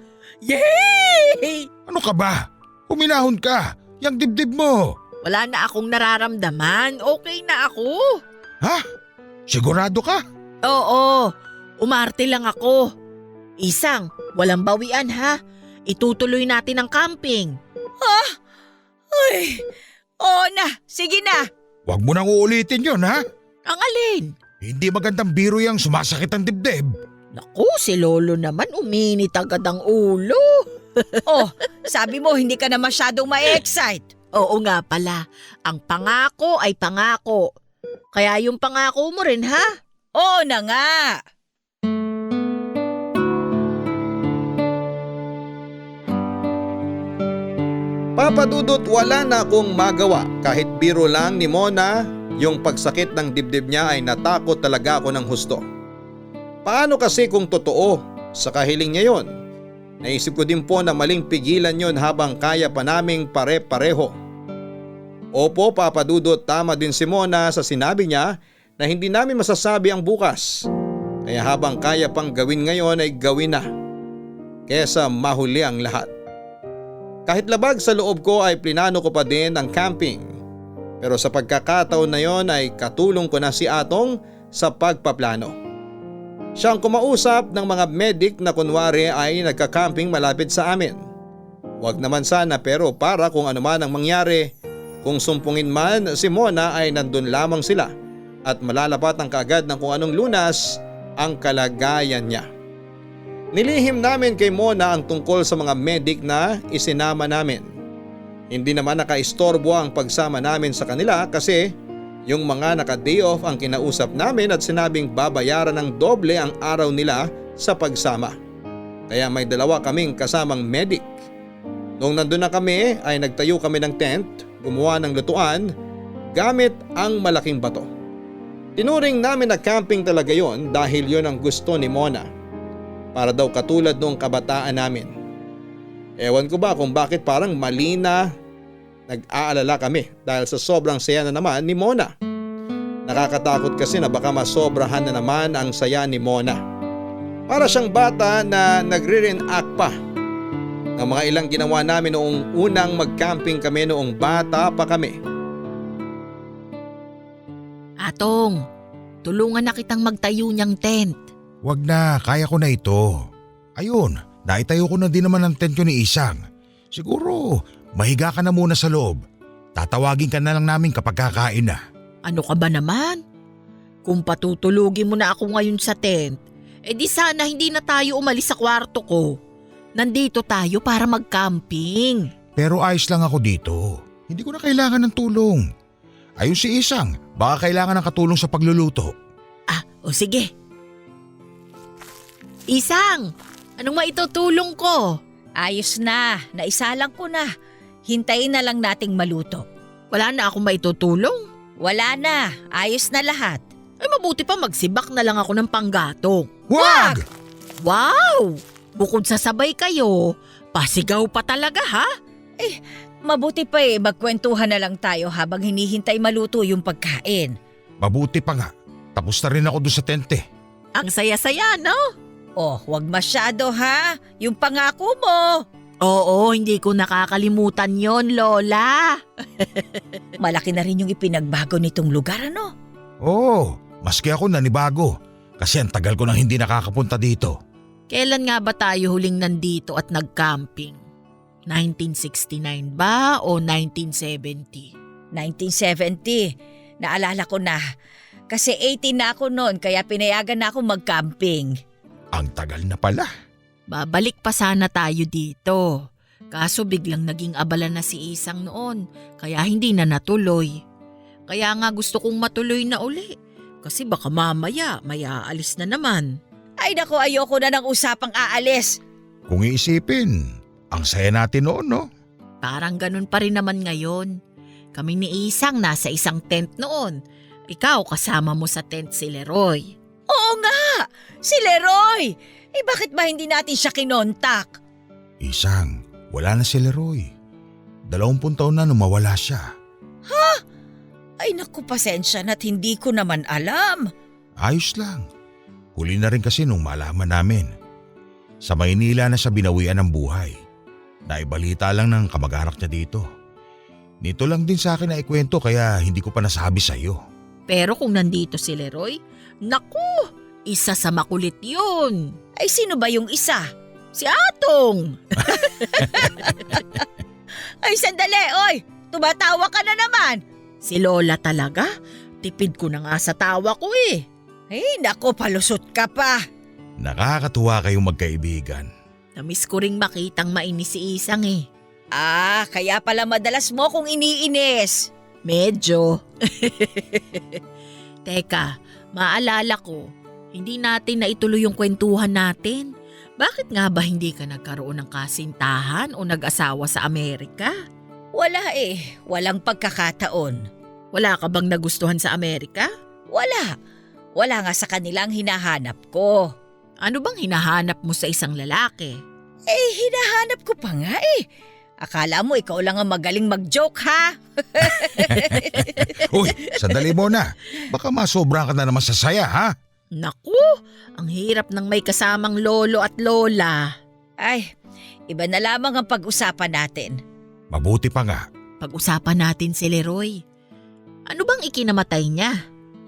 Yay! Ano ka ba? Huminahon ka. Yang dibdib mo. Wala na akong nararamdaman. Okay na ako. Ha? Sigurado ka? Oo. Umarte lang ako. Isang, walang bawian ha. Itutuloy natin ang camping. Ay, oo na. Sige na. Huwag mo nang uulitin yon ha? Ang alin? Hindi magandang biro yang sumasakit ang dibdib. Naku, si Lolo naman uminit agad ang ulo. Oh, sabi mo hindi ka na masyadong ma-excite. Oo nga pala, ang pangako ay pangako. Kaya yung pangako mo rin ha? Oo na nga. Papa Dudut, wala na akong magawa. Kahit biro lang ni Mona, yung pagsakit ng dibdib niya ay natakot talaga ako ng husto. Paano kasi kung totoo sa kahiling niya yon? Naisip ko din po na maling pigilan yon habang kaya pa naming pare-pareho. Opo Papa Dudut, tama din si Mona sa sinabi niya na hindi namin masasabi ang bukas. Kaya habang kaya pang gawin ngayon ay gawin na, kesa mahuli ang lahat. Kahit labag sa loob ko ay plinano ko pa din ang camping. Pero sa pagkakataon na yon ay katulong ko na si Atong sa pagpaplano. Siya ang kumausap ng mga medic na kunwari ay nagka-camping malapit sa amin. Wag naman sana pero para kung ano man ang mangyari, kung sumpungin man si Mona ay nandun lamang sila at malalapatan kaagad ng kung anong lunas ang kalagayan niya. Nilihim namin kay Mona ang tungkol sa mga medic na isinama namin. Hindi naman nakaistorbo ang pagsama namin sa kanila kasi yung mga naka-day off ang kinausap namin at sinabing babayaran ng doble ang araw nila sa pagsama. Kaya may dalawa kaming kasamang medic. Noong nandun na kami ay nagtayo kami ng tent, gumawa ng lutuan gamit ang malaking bato. Tinuring namin na camping talaga yon dahil yon ang gusto ni Mona. Para daw katulad noong kabataan namin. Ewan ko ba kung bakit parang mali na nag-aalala kami dahil sa sobrang saya na naman ni Mona. Nakakatakot kasi na baka masobrahan na naman ang saya ni Mona. Para siyang bata na nagre-reenact pa ng mga ilang ginawa namin noong unang mag-camping kami noong bata pa kami. Atong, tulungan na kitang magtayo niyang tent. Wag na, kaya ko na ito. Ayun, naitayo ko na din naman ang tent ko ni Isang. Siguro, mahiga ka na muna sa loob. Tatawagin ka na lang namin kapag kakain na. Ano ka ba naman? Kung patutulugin mo na ako ngayon sa tent, di sana hindi na tayo umalis sa kwarto ko. Nandito tayo para mag-camping. Pero ayos lang ako dito. Hindi ko na kailangan ng tulong. Ayun si Isang, baka kailangan ng katulong sa pagluluto. O sige. Isang, anong maitutulong ko? Ayos na, naisalang ko na. Hintayin na lang nating maluto. Wala na akong maitutulong? Wala na, ayos na lahat. Ay mabuti pa magsibak na lang ako ng panggatong. Wag! Wow! Bukod sa sabay kayo, pasigaw pa talaga ha? Mabuti pa magkwentuhan na lang tayo habang hinihintay maluto yung pagkain. Mabuti pa nga, tapos na rin ako doon sa tente. Ang saya-saya, no? Oh, wag masyado ha, yung pangako mo. Oo, hindi ko nakakalimutan yon, Lola. Malaki na rin yung ipinagbago nitong lugar, ano? Oo, maski ako nanibago kasi ang tagal ko nang hindi nakakapunta dito. Kailan nga ba tayo huling nandito at nag-camping? 1969 ba o 1970? 1970, naalala ko na. Kasi 18 na ako noon kaya pinayagan na ako mag-camping. Ang tagal na pala. Babalik pa sana tayo dito. Kaso biglang naging abala na si Isang noon, kaya hindi na natuloy. Kaya nga gusto kong matuloy na uli. Kasi baka mamaya may aalis na naman. Ay naku, ayoko na ng usapang aalis. Kung iisipin, ang saya natin noon, no? Parang ganun pa rin naman ngayon. Kami ni Isang nasa isang tent noon. Ikaw kasama mo sa tent si Leroy. Oo nga, si Leroy. Bakit ba hindi natin siya kinontak? Isang, wala na si Leroy. 20 taon na nung mawala siya. Ay naku, pasensya na't hindi ko naman alam. Ayos lang. Huli na rin kasi nung malaman namin. Sa Maynila na siya binawian ng buhay. Naibalita lang ng kamag-anak niya dito. Nito lang din sa akin na ikwento kaya hindi ko pa nasabi sa iyo. Pero kung nandito si Leroy, naku, isa sa makulit yun. Ay sino ba yung isa? Si Atong. Ay sandali, oy! Tumatawa ka na naman! Si Lola talaga? Tipid ko na nga sa tawa ko eh. Ay naku, palusot ka pa. Nakakatuwa kayong magkaibigan. Namiss ko ring makitang mainis si Isang eh. Kaya pala madalas mo kung iniinis. Medyo. Teka, maalala ko, hindi natin naituloy yung kwentuhan natin. Bakit nga ba hindi ka nagkaroon ng kasintahan o nag-asawa sa Amerika? Wala walang pagkakataon. Wala ka bang nagustuhan sa Amerika? Wala nga sa kanilang hinahanap ko. Ano bang hinahanap mo sa isang lalaki? Hinahanap ko pa nga eh. Akala mo ikaw lang ang magaling mag-joke ha? Uy, sandali muna. Baka masobra ka na naman sa saya, ha? Naku, ang hirap ng may kasamang lolo at lola. Ay, iba na lamang ang pag-usapan natin. Mabuti pa nga. Pag-usapan natin si Leroy. Ano bang ikinamatay niya?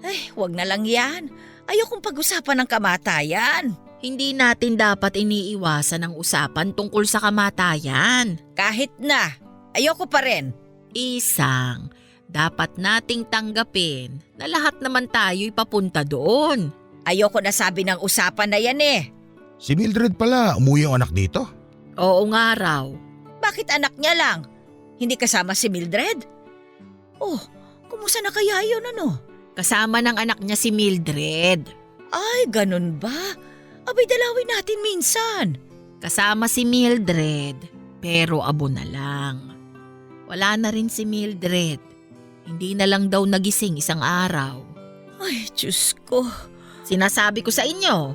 Ay, wag na lang yan. Ayokong pag-usapan ng kamatayan. Hindi natin dapat iniiwasan ang usapan tungkol sa kamatayan. Kahit na, ayoko pa rin. Isang, dapat nating tanggapin na lahat naman tayo'y papunta doon. Ayoko na sabi ng usapan na yan eh. Si Mildred pala, umuwi ang anak dito. Oo nga raw. Bakit anak niya lang? Hindi kasama si Mildred? Oh, kumusta na kaya yun ano? Kasama ng anak niya si Mildred. Ay, ganun ba? Abay dalawin natin minsan. Kasama si Mildred, pero abo na lang. Wala na rin si Mildred. Hindi na lang daw nagising isang araw. Ay, Diyos ko. Sinasabi ko sa inyo,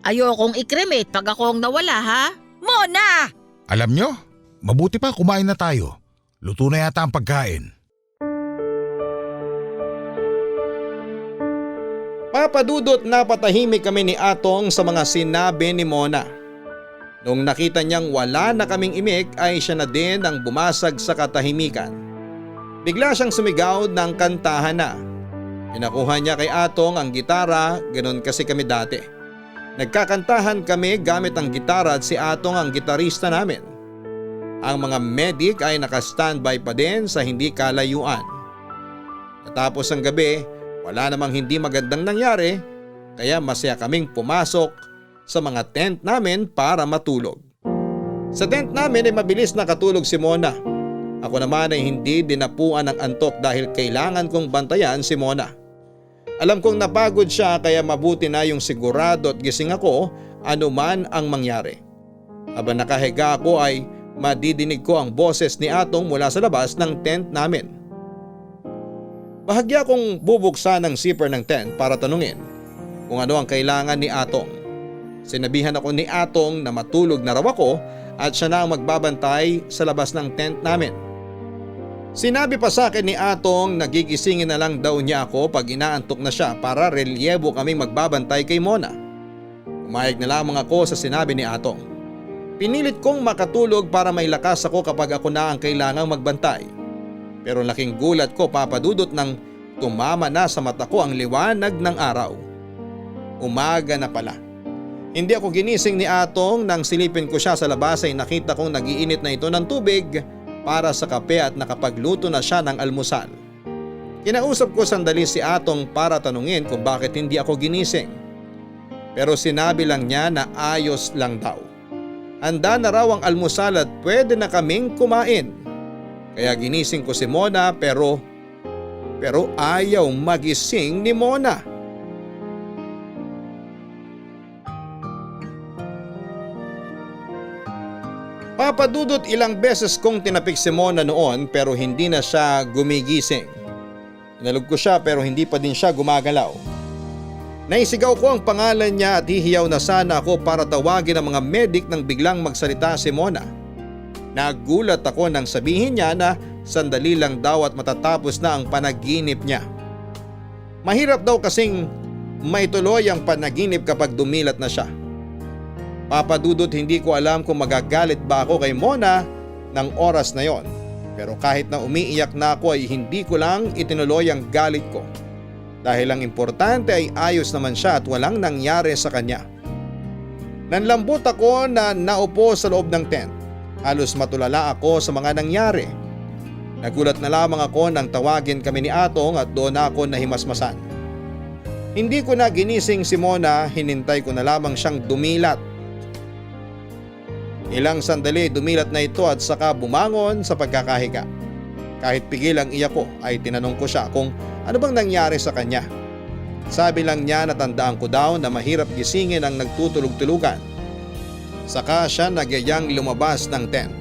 ayokong i-cremate pag ako ang nawala ha? Mona! Alam nyo, mabuti pa kumain na tayo. Luto na yata ang pagkain. Papadudot na patahimik kami ni Atong sa mga sinabi ni Mona. Nung nakita niyang wala na kaming imik ay siya na din ang bumasag sa katahimikan. Bigla siyang sumigaw ng kantahan na. Pinakuha niya kay Atong ang gitara, ganun kasi kami dati. Nagkakantahan kami gamit ang gitara at si Atong ang gitarista namin. Ang mga medic ay naka-standby pa din sa hindi kalayuan. Natapos ang gabi, wala namang hindi magandang nangyari, kaya masaya kaming pumasok sa mga tent namin para matulog. Sa tent namin ay mabilis nakatulog si Mona. Ako naman ay hindi dinapuan ng antok dahil kailangan kong bantayan si Mona. Alam kong napagod siya kaya mabuti na yung sigurado at gising ako anuman ang mangyari. Habang nakahiga ako ay madidinig ko ang boses ni Atong mula sa labas ng tent namin. Bahagya kong bubuksan ang zipper ng tent para tanungin kung ano ang kailangan ni Atong. Sinabihan ako ni Atong na matulog na raw ako at siya na ang magbabantay sa labas ng tent namin. Sinabi pa sa akin ni Atong na gigisingin na lang daw niya ako pag inaantok na siya para relievo kaming magbabantay kay Mona. Umayag na lamang ako sa sinabi ni Atong. Pinilit kong makatulog para may lakas ako kapag ako na ang kailangang magbantay. Pero laking gulat ko papadudot nang tumama na sa mata ko ang liwanag ng araw. Umaga na pala. Hindi ako ginising ni Atong nang silipin ko siya sa labas ay nakita kong nagiinit na ito ng tubig para sa kape at nakapagluto na siya ng almusal. Kinausap ko sandali si Atong para tanungin kung bakit hindi ako ginising. Pero sinabi lang niya na ayos lang daw. Handa na raw ang almusal at pwede na kaming kumain. Kaya ginising ko si Mona pero ayaw magising ni Mona. Papadudot ilang beses kong tinapik si Mona noon pero hindi na siya gumigising. Inalog ko siya pero hindi pa din siya gumagalaw. Naisigaw ko ang pangalan niya at hihiyaw na sana ako para tawagin ang mga medic nang biglang magsalita si Mona. Nagulat ako nang sabihin niya na sandali lang daw at matatapos na ang panaginip niya. Mahirap daw kasing maituloy ang panaginip kapag dumilat na siya. Papadudot hindi ko alam kung magagalit ba ako kay Mona ng oras na yon. Pero kahit na umiiyak na ako ay hindi ko lang itinuloy ang galit ko. Dahil ang importante ay ayos naman siya at walang nangyari sa kanya. Nanlambot ako na naupo sa loob ng tent. Halos matulala ako sa mga nangyari. Nagulat na lamang ako nang tawagin kami ni Atong at doon ako nahimasmasan. Hindi ko na ginising si Mona, hinintay ko na lamang siyang dumilat. Ilang sandali dumilat na ito at saka bumangon sa pagkakahiga. Kahit pigil ang iyak ko ay tinanong ko siya kung ano bang nangyari sa kanya. Sabi lang niya na tandaan ko daw na mahirap gisingin ang nagtutulog-tulugan. Saka siya nagyayang lumabas ng tent.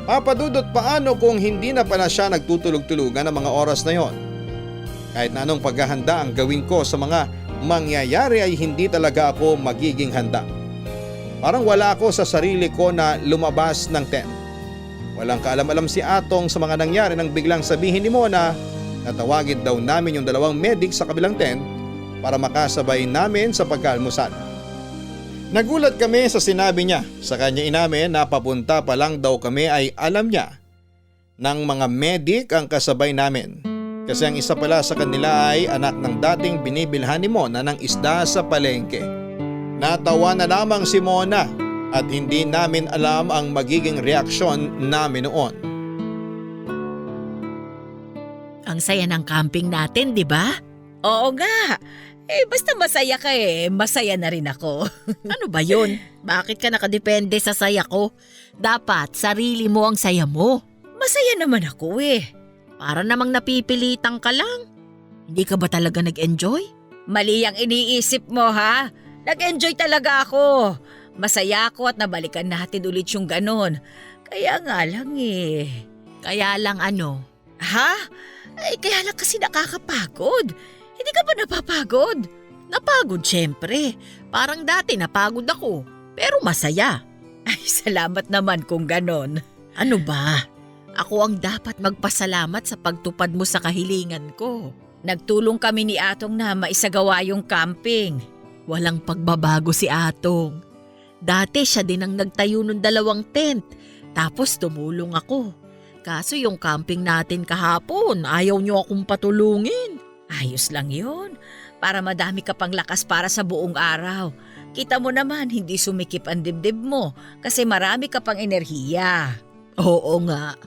Papadudot paano kung hindi na pala siya nagtutulog-tulugan ng mga oras na yon. Kahit na anong paghahanda ang gawin ko sa mga mangyayari ay hindi talaga ako magiging handa. Parang wala ako sa sarili ko na lumabas ng tent. Walang kaalam-alam si Atong sa mga nangyari nang biglang sabihin ni Mona na tawagin daw namin yung 2 medic sa kabilang tent para makasabay namin sa pagkaalmusal. Nagulat kami sa sinabi niya. Sa kanya inamin na papunta pa lang daw kami ay alam niya ng mga medic ang kasabay namin. Kasi ang isa pala sa kanila ay anak ng dating binibilhan ni Mona ng isda sa palengke. Natawa na lamang si Mona at hindi namin alam ang magiging reaksyon namin noon. Ang saya ng camping natin, di ba? Oo nga. Basta masaya ka masaya na rin ako. Ano ba yun? Bakit ka nakadepende sa saya ko? Dapat sarili mo ang saya mo. Masaya naman ako Para namang napipilitan ka lang. Hindi ka ba talaga nag-enjoy? Mali ang iniisip mo ha. Nag-enjoy talaga ako. Masaya ako at nabalikan natin ulit yung ganon. Kaya nga lang Kaya lang ano? Ha? Kaya lang kasi nakakapagod. Hindi ka ba napapagod? Napagod syempre. Parang dati napagod ako. Pero masaya. Ay, salamat naman kung ganon. Ano ba? Ako ang dapat magpasalamat sa pagtupad mo sa kahilingan ko. Nagtulong kami ni Atong na maisagawa yung camping. Walang pagbabago si Atong. Dati siya din ang nagtayo ng 2 tent. Tapos tumulong ako. Kaso yung camping natin kahapon, ayaw niyo akong patulungin. Ayos lang yun. Para madami ka pang lakas para sa buong araw. Kita mo naman hindi sumikip ang dibdib mo kasi marami ka pang enerhiya. Oo nga.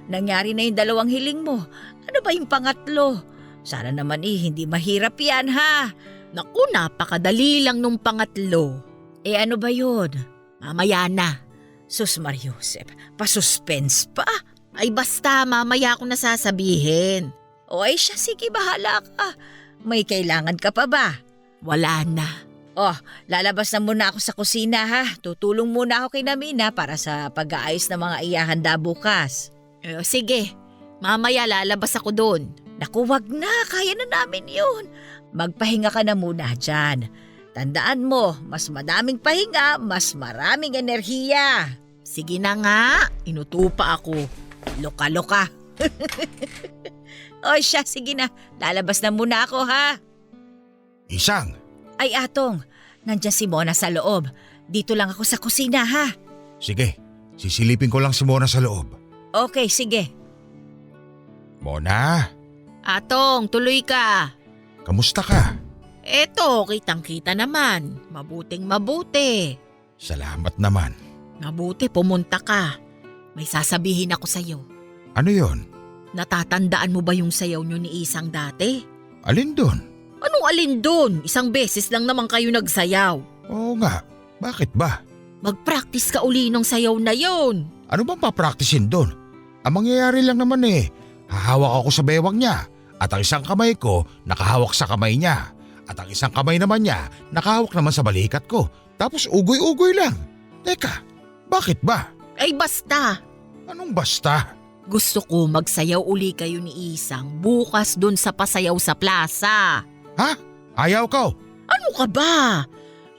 Nangyari na yung 2 hiling mo. Ano ba yung pangatlo? Sana naman hindi mahirap yan ha. Naku, napakadali lang nung pangatlo. Ano ba yun? Mamaya na. Sus Mariusep, pa-suspense pa. Ay basta, mamaya ko nasasabihin. Siya, sige bahala ka. May kailangan ka pa ba? Wala na. Lalabas na muna ako sa kusina ha. Tutulong muna ako kay Namina para sa pag-aayos ng mga ihahanda bukas. Sige, mamaya lalabas ako doon. Naku, wag na. Kaya na namin yun. Magpahinga ka na muna dyan. Tandaan mo, mas madaming pahinga, mas maraming enerhiya. Sige na nga, inutupa ako. Loka-loka. Siya, sige na. Lalabas na muna ako ha. Isang, Ay Atong, nandyan si Mona sa loob. Dito lang ako sa kusina ha. sige, sisilipin ko lang si Mona sa loob. Okay, sige. Mona, Atong, tuloy ka. kamusta ka? Eto, kitang-kita naman. Mabuting mabuti. Salamat naman. Mabuti, pumunta ka. May sasabihin ako sa'yo. Ano yon? Natatandaan mo ba yung sayaw nyo ni Isang dati? Alin doon? Anong alin doon? 1 beses lang naman kayo nagsayaw. Oo nga, bakit ba? Mag-practice ka uli ng sayaw na yon. Ano bang papraktisin doon? Ang mangyayari lang naman hahawak ako sa bewang niya at ang isang kamay ko nakahawak sa kamay niya at ang isang kamay naman niya nakahawak naman sa balikat ko. Tapos ugoy-ugoy lang. Teka, bakit ba? Ay basta. Anong basta? Gusto ko magsayaw uli kayo ni Isang bukas dun sa pasayaw sa plaza. Ha? Ayaw ko? Ano ka ba?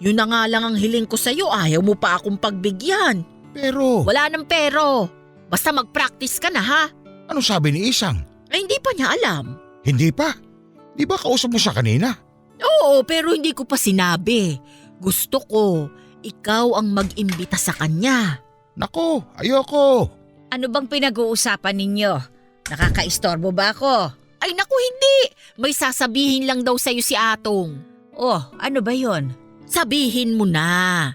Yun na nga lang ang hiling ko sa'yo, ayaw mo pa akong pagbigyan. Pero, Wala nang pero. Basta mag-practice ka na ha. ano sabi ni Isang? Ay hindi pa niya alam. Hindi pa? Di ba kausap mo siya kanina? Oo, pero hindi ko pa sinabi. Gusto ko, ikaw ang mag-imbita sa kanya. Nako, ayoko. Ano bang pinag-uusapan ninyo? Nakakaistorbo ba ako? Ay naku, hindi. May sasabihin lang daw sa'yo si Atong. Ano ba yon? Sabihin mo na.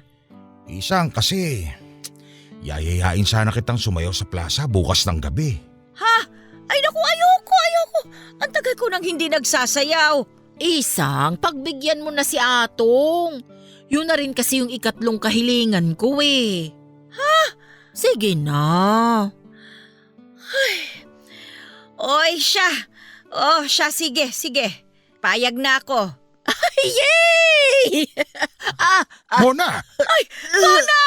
Isang kasi, yayayain sana kitang sumayaw sa plaza bukas ng gabi. Ha? Ay naku, ayoko. Ang tagal ko nang hindi nagsasayaw. Isang, pagbigyan mo na si Atong. Yun na rin kasi yung 3 kahilingan ko Ha? Sige na. Siya, sige. Payag na ako. Yay! Mona! Mona!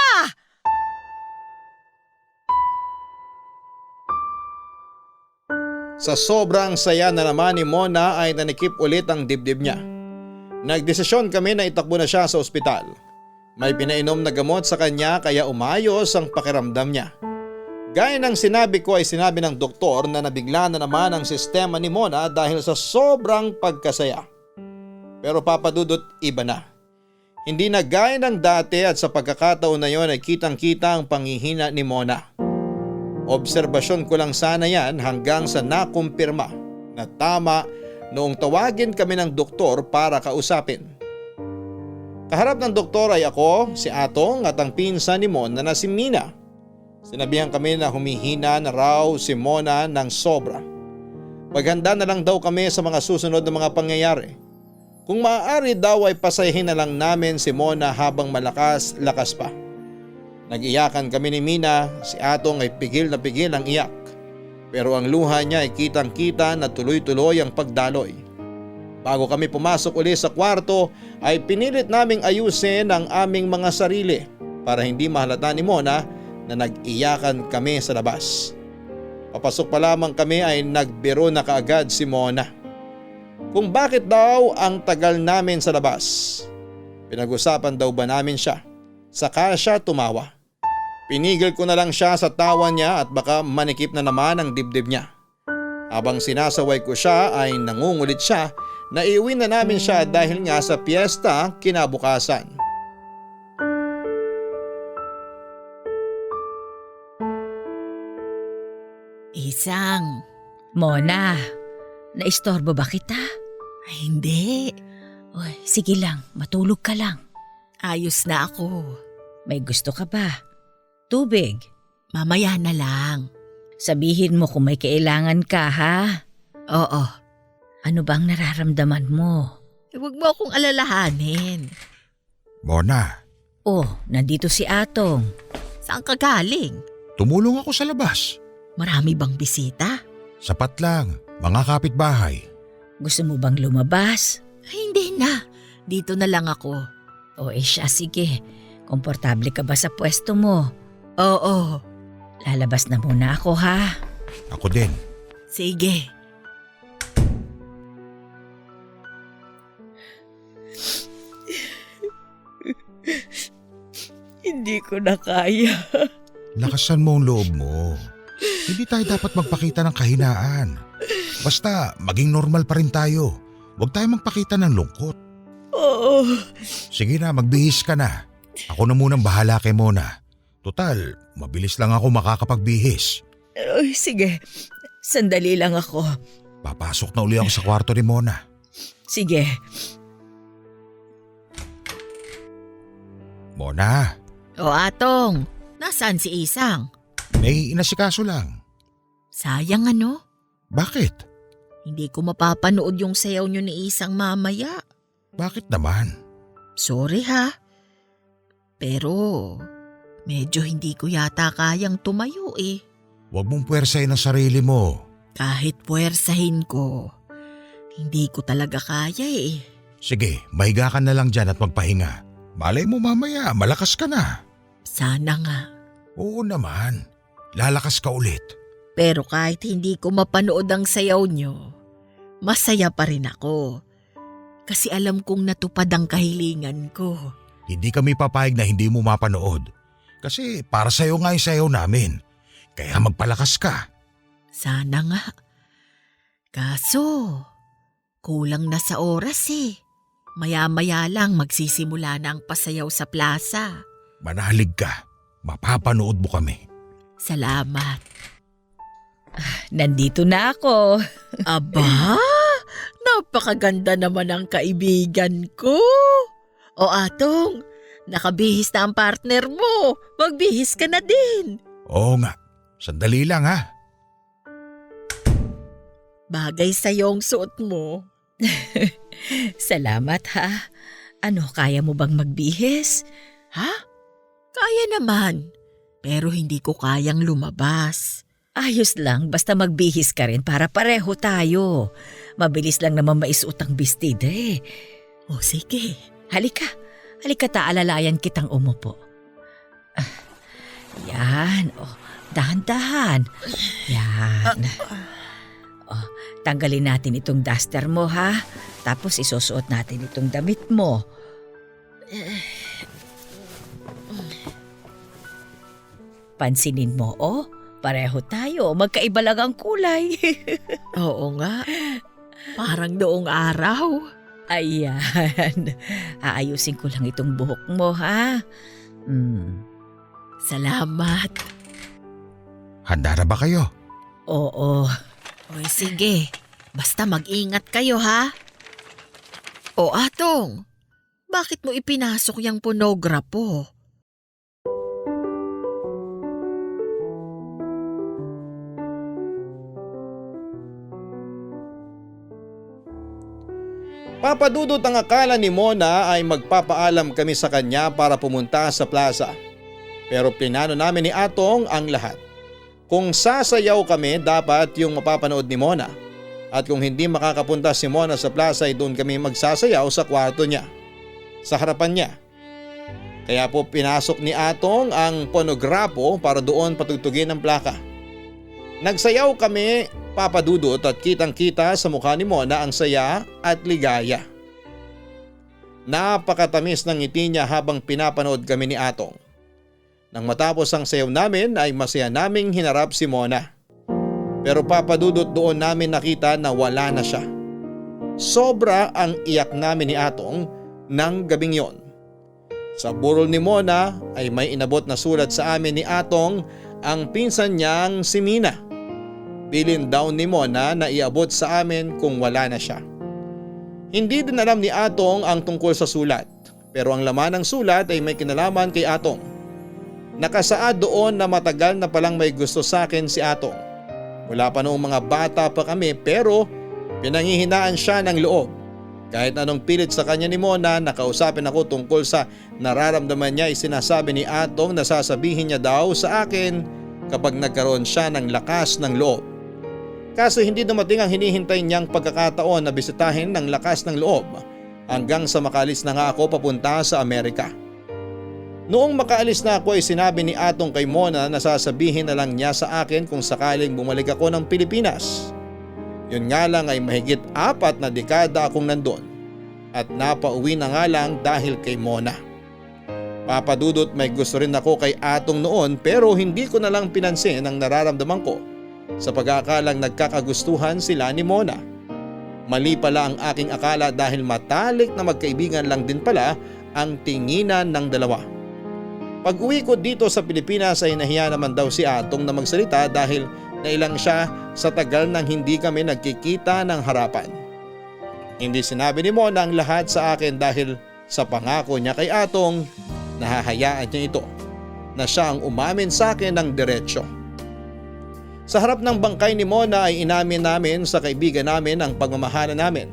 Sa sobrang saya na naman ni Mona ay nanikip ulit ang dibdib niya. Nagdesisyon kami na itakbo na siya sa ospital. May pinainom na gamot sa kanya kaya umayos ang pakiramdam niya. Gaya ng sinabi ko ay sinabi ng doktor na nabigla na naman ang sistema ni Mona dahil sa sobrang pagkasaya. Pero Papa Dudut, iba na. Hindi na gaya ng dati at sa pagkakataon na yon ay kitang-kita ang panghihina ni Mona. Obserbasyon ko lang sana yan hanggang sa nakumpirma na tama noong tawagin kami ng doktor para kausapin. Kaharap ng doktor ay ako, si Atong at ang pinsan ni Mona na si Mina. Sinabihan kami na humihina na raw si Mona ng sobra. Paghanda na lang daw kami sa mga susunod na mga pangyayari. Kung maaari daw ay pasayahin na lang namin si Mona habang malakas-lakas pa. Nag-iyakan kami ni Mina, si Atong ay pigil na pigil ang iyak. Pero ang luha niya ay kitang-kita na tuloy-tuloy ang pagdaloy. Bago kami pumasok uli sa kwarto ay pinilit naming ayusin ang aming mga sarili para hindi mahalata ni Mona na nag-iyakan kami sa labas. Papasok pa lamang kami ay nagbiro na kaagad si Mona. Kung bakit daw ang tagal namin sa labas. Pinag-usapan daw ba namin siya? Saka siya tumawa. Pinigil ko na lang siya sa tawa niya at baka manikip na naman ang dibdib niya. Habang sinasaway ko siya ay nangungulit siya na iuwi na namin siya dahil nga sa piyesta kinabukasan. Isang, Mona, naistorbo ba kita? ay hindi. Oy, sige lang, matulog ka lang. Ayos na ako. May gusto ka ba? Tubig. Mamaya na lang. Sabihin mo kung may kailangan ka, ha? Oo. Ano bang nararamdaman mo? Huwag mo akong alalahanin. Mona, Oh, nandito si Atong. Saan ka galing? tumulong ako sa labas. Marami bang bisita? Sapat lang, mga kapitbahay. Gusto mo bang lumabas? Ay, hindi na. Dito na lang ako. O siya, sige. Komportable ka ba sa pwesto mo? Oo. Lalabas na muna ako, ha? Ako din. Sige. Hindi ko na kaya. Lakasan mo ang loob mo. Hindi tayo dapat magpakita ng kahinaan. Basta maging normal pa rin tayo. Huwag tayo magpakita ng lungkot. Oo. Sige na, magbihis ka na. Ako na munang bahala kay Mona. Total, mabilis lang ako makakapagbihis. Ay, sige. Sandali lang ako. Papasok na uli ako sa kwarto ni Mona. Sige. Mona, O Atong, nasaan si Isang? may inasikaso lang. Sayang ano? Bakit? Hindi ko mapapanood yung sayaw nyo ni Isang mamaya. Bakit naman? Sorry ha. Pero medyo hindi ko yata kayang tumayo eh. Huwag mong puwersahin ang sarili mo. Kahit puwersahin ko, hindi ko talaga kaya eh. Sige, mahiga ka na lang dyan at magpahinga. Malay mo mamaya, malakas ka na. Sana nga. Oo naman, lalakas ka ulit. Pero kahit hindi ko mapanood ang sayaw nyo, masaya pa rin ako. Kasi alam kong natupad ang kahilingan ko. Hindi kami papayag na hindi mo mapanood. Kasi para sa'yo nga yung sayaw namin. Kaya magpalakas ka. Sana nga. Kaso, kulang na sa oras eh. Maya-maya lang magsisimula na ang pasayaw sa plaza. Manalig ka. Mapapanood mo kami. Salamat. Nandito na ako. Aba, napakaganda naman ang kaibigan ko. O Atong, nakabihis na ang partner mo. Magbihis ka na din. Oo nga. Sandali lang ha. Bagay sa yung suot mo. Salamat, ha? Ano, kaya mo bang magbihis? Ha? Kaya naman. Pero hindi ko kayang lumabas. Ayos lang, basta magbihis ka rin para pareho tayo. Mabilis lang naman maisuot ang bestida eh. O sige. Halika, taalalayan kitang umupo. Yan, dahan-dahan. Yan. Tanggalin natin itong duster mo, ha? Tapos isusuot natin itong damit mo. Pansinin mo, pareho tayo. Magkaiba lang ang kulay. Oo nga. Parang noong araw. Ayan. Aayusin ko lang itong buhok mo, ha? Salamat. Handa na ba kayo? Oo. Oy, sige. Basta mag-ingat kayo, ha? O Atong, bakit mo ipinasok yung ponograpo? Papadudot ang akala ni Mona ay magpapaalam kami sa kanya para pumunta sa plaza. Pero plinano namin ni Atong ang lahat. Kung sasayaw kami, dapat yung mapapanood ni Mona. At kung hindi makakapunta si Mona sa plaza ay doon kami magsasayaw sa kwarto niya, sa harapan niya. Kaya po pinasok ni Atong ang ponograpo para doon patugtugin ang plaka. Nagsayaw kami, Papadudot, at kitang-kita sa mukha ni Mona ang saya at ligaya. Napakatamis ng ngiti niya habang pinapanood kami ni Atong. Nang matapos ang sayaw namin ay masaya naming hinarap si Mona. Pero Papadudot, doon namin nakita na wala na siya. Sobra ang iyak namin ni Atong ng gabing yon. Sa burol ni Mona ay may inabot na sulat sa amin ni Atong ang pinsan niyang si Mina. Bilin daw ni Mona na iabot sa amin kung wala na siya. Hindi din alam ni Atong ang tungkol sa sulat, pero ang laman ng sulat ay may kinalaman kay Atong. Nakasaad doon na matagal na palang may gusto sa akin si Atong. Wala pa noong mga bata pa kami, pero pinanghihinaan siya ng loob. Kahit anong pilit sa kanya ni Mona, nakausapin ako tungkol sa nararamdaman niya ay sinasabi ni Atong na sasabihin niya daw sa akin kapag nagkaroon siya ng lakas ng loob. Kaso hindi dumating ang hinihintay niyang pagkakataon na bisitahin ng lakas ng loob hanggang sa makaalis na nga ako papunta sa Amerika. Noong makaalis na ako ay sinabi ni Atong kay Mona na sasabihin na lang niya sa akin kung sakaling bumalik ako ng Pilipinas. Yun nga lang ay mahigit 4 na dekada akong nandun at napauwi na nga lang dahil kay Mona. Papadudot, may gusto rin ako kay Atong noon pero hindi ko na lang pinansin ang nararamdaman ko sa pag-aakalang nagkakagustuhan sila ni Mona. Mali pala ang aking akala dahil matalik na magkaibigan lang din pala ang tinginan ng dalawa. Pag uwi ko dito sa Pilipinas ay nahiya naman daw si Atong na magsalita dahil nailang siya sa tagal nang hindi kami nagkikita ng harapan. Hindi sinabi ni Mona ang lahat sa akin dahil sa pangako niya kay Atong, nahahayaan niya ito na siya ang umamin sa akin ng diretsyo. Sa harap ng bangkay ni Mona ay inamin namin sa kaibigan namin ang pagmamahalan namin.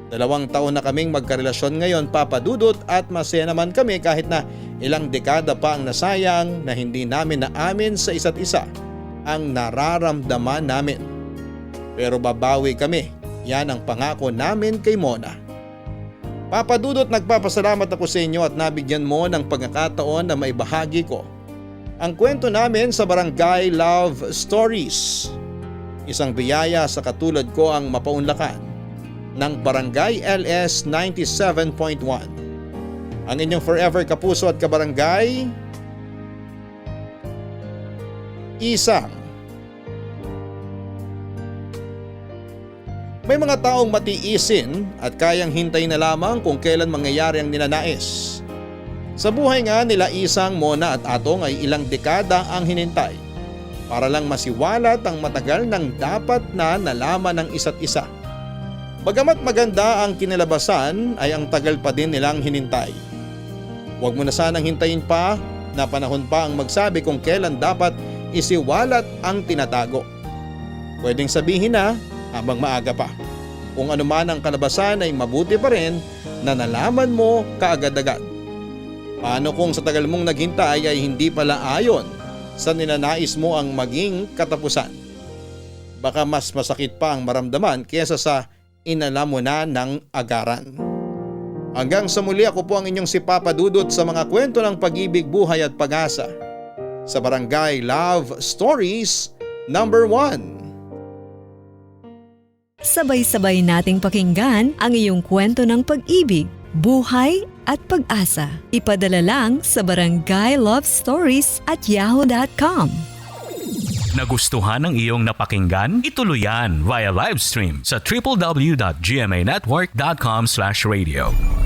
2 taon na kaming magkarelasyon ngayon, Papadudot, at masaya naman kami kahit na ilang dekada pa ang nasayang na hindi namin naamin sa isa't isa ang nararamdaman namin. Pero babawi kami, yan ang pangako namin kay Mona. Papadudot, nagpapasalamat ako sa inyo at nabigyan mo ng pagkakataon na maibahagi ko ang kwento namin sa Barangay Love Stories. Isang biyaya sa katulad ko ang mapaunlakan ng Barangay LS 97.1. Ang inyong forever kapuso at kabarangay, Isang. May mga taong matiisin at kayang hintayin na lamang kung kailan mangyayari ang ninanais. Sa buhay nga nila Isang, Mona at Atong ay ilang dekada ang hinintay para lang masiwalat ang matagal nang dapat na nalaman ng isa't isa. Bagamat maganda ang kinalabasan ay ang tagal pa din nilang hinintay. Huwag mo na sanang hintayin pa na panahon pa ang magsabi kung kailan dapat isiwalat ang tinatago. Pwedeng sabihin na habang maaga pa. Kung ano man ang kalabasan ay mabuti pa rin na nalaman mo kaagad-agad. Paano kung sa tagal mong naghintay ay hindi pala ayon sa ninanais mo ang maging katapusan? Baka mas masakit pa ang maramdaman kaysa sa inalam mo na ng agaran. Hanggang sa muli, ako po ang inyong si Papadudot sa mga kwento ng pag-ibig, buhay at pag-asa sa Barangay Love Stories number 1. Sabay-sabay nating pakinggan ang iyong kwento ng pag-ibig, buhay at pag-asa. Ipadala lang sa barangaylovestories@yahoo.com. Nagustuhan ng iyong napakinggan? Ituloy yan via live stream sa www.gmanetwork.com/radio.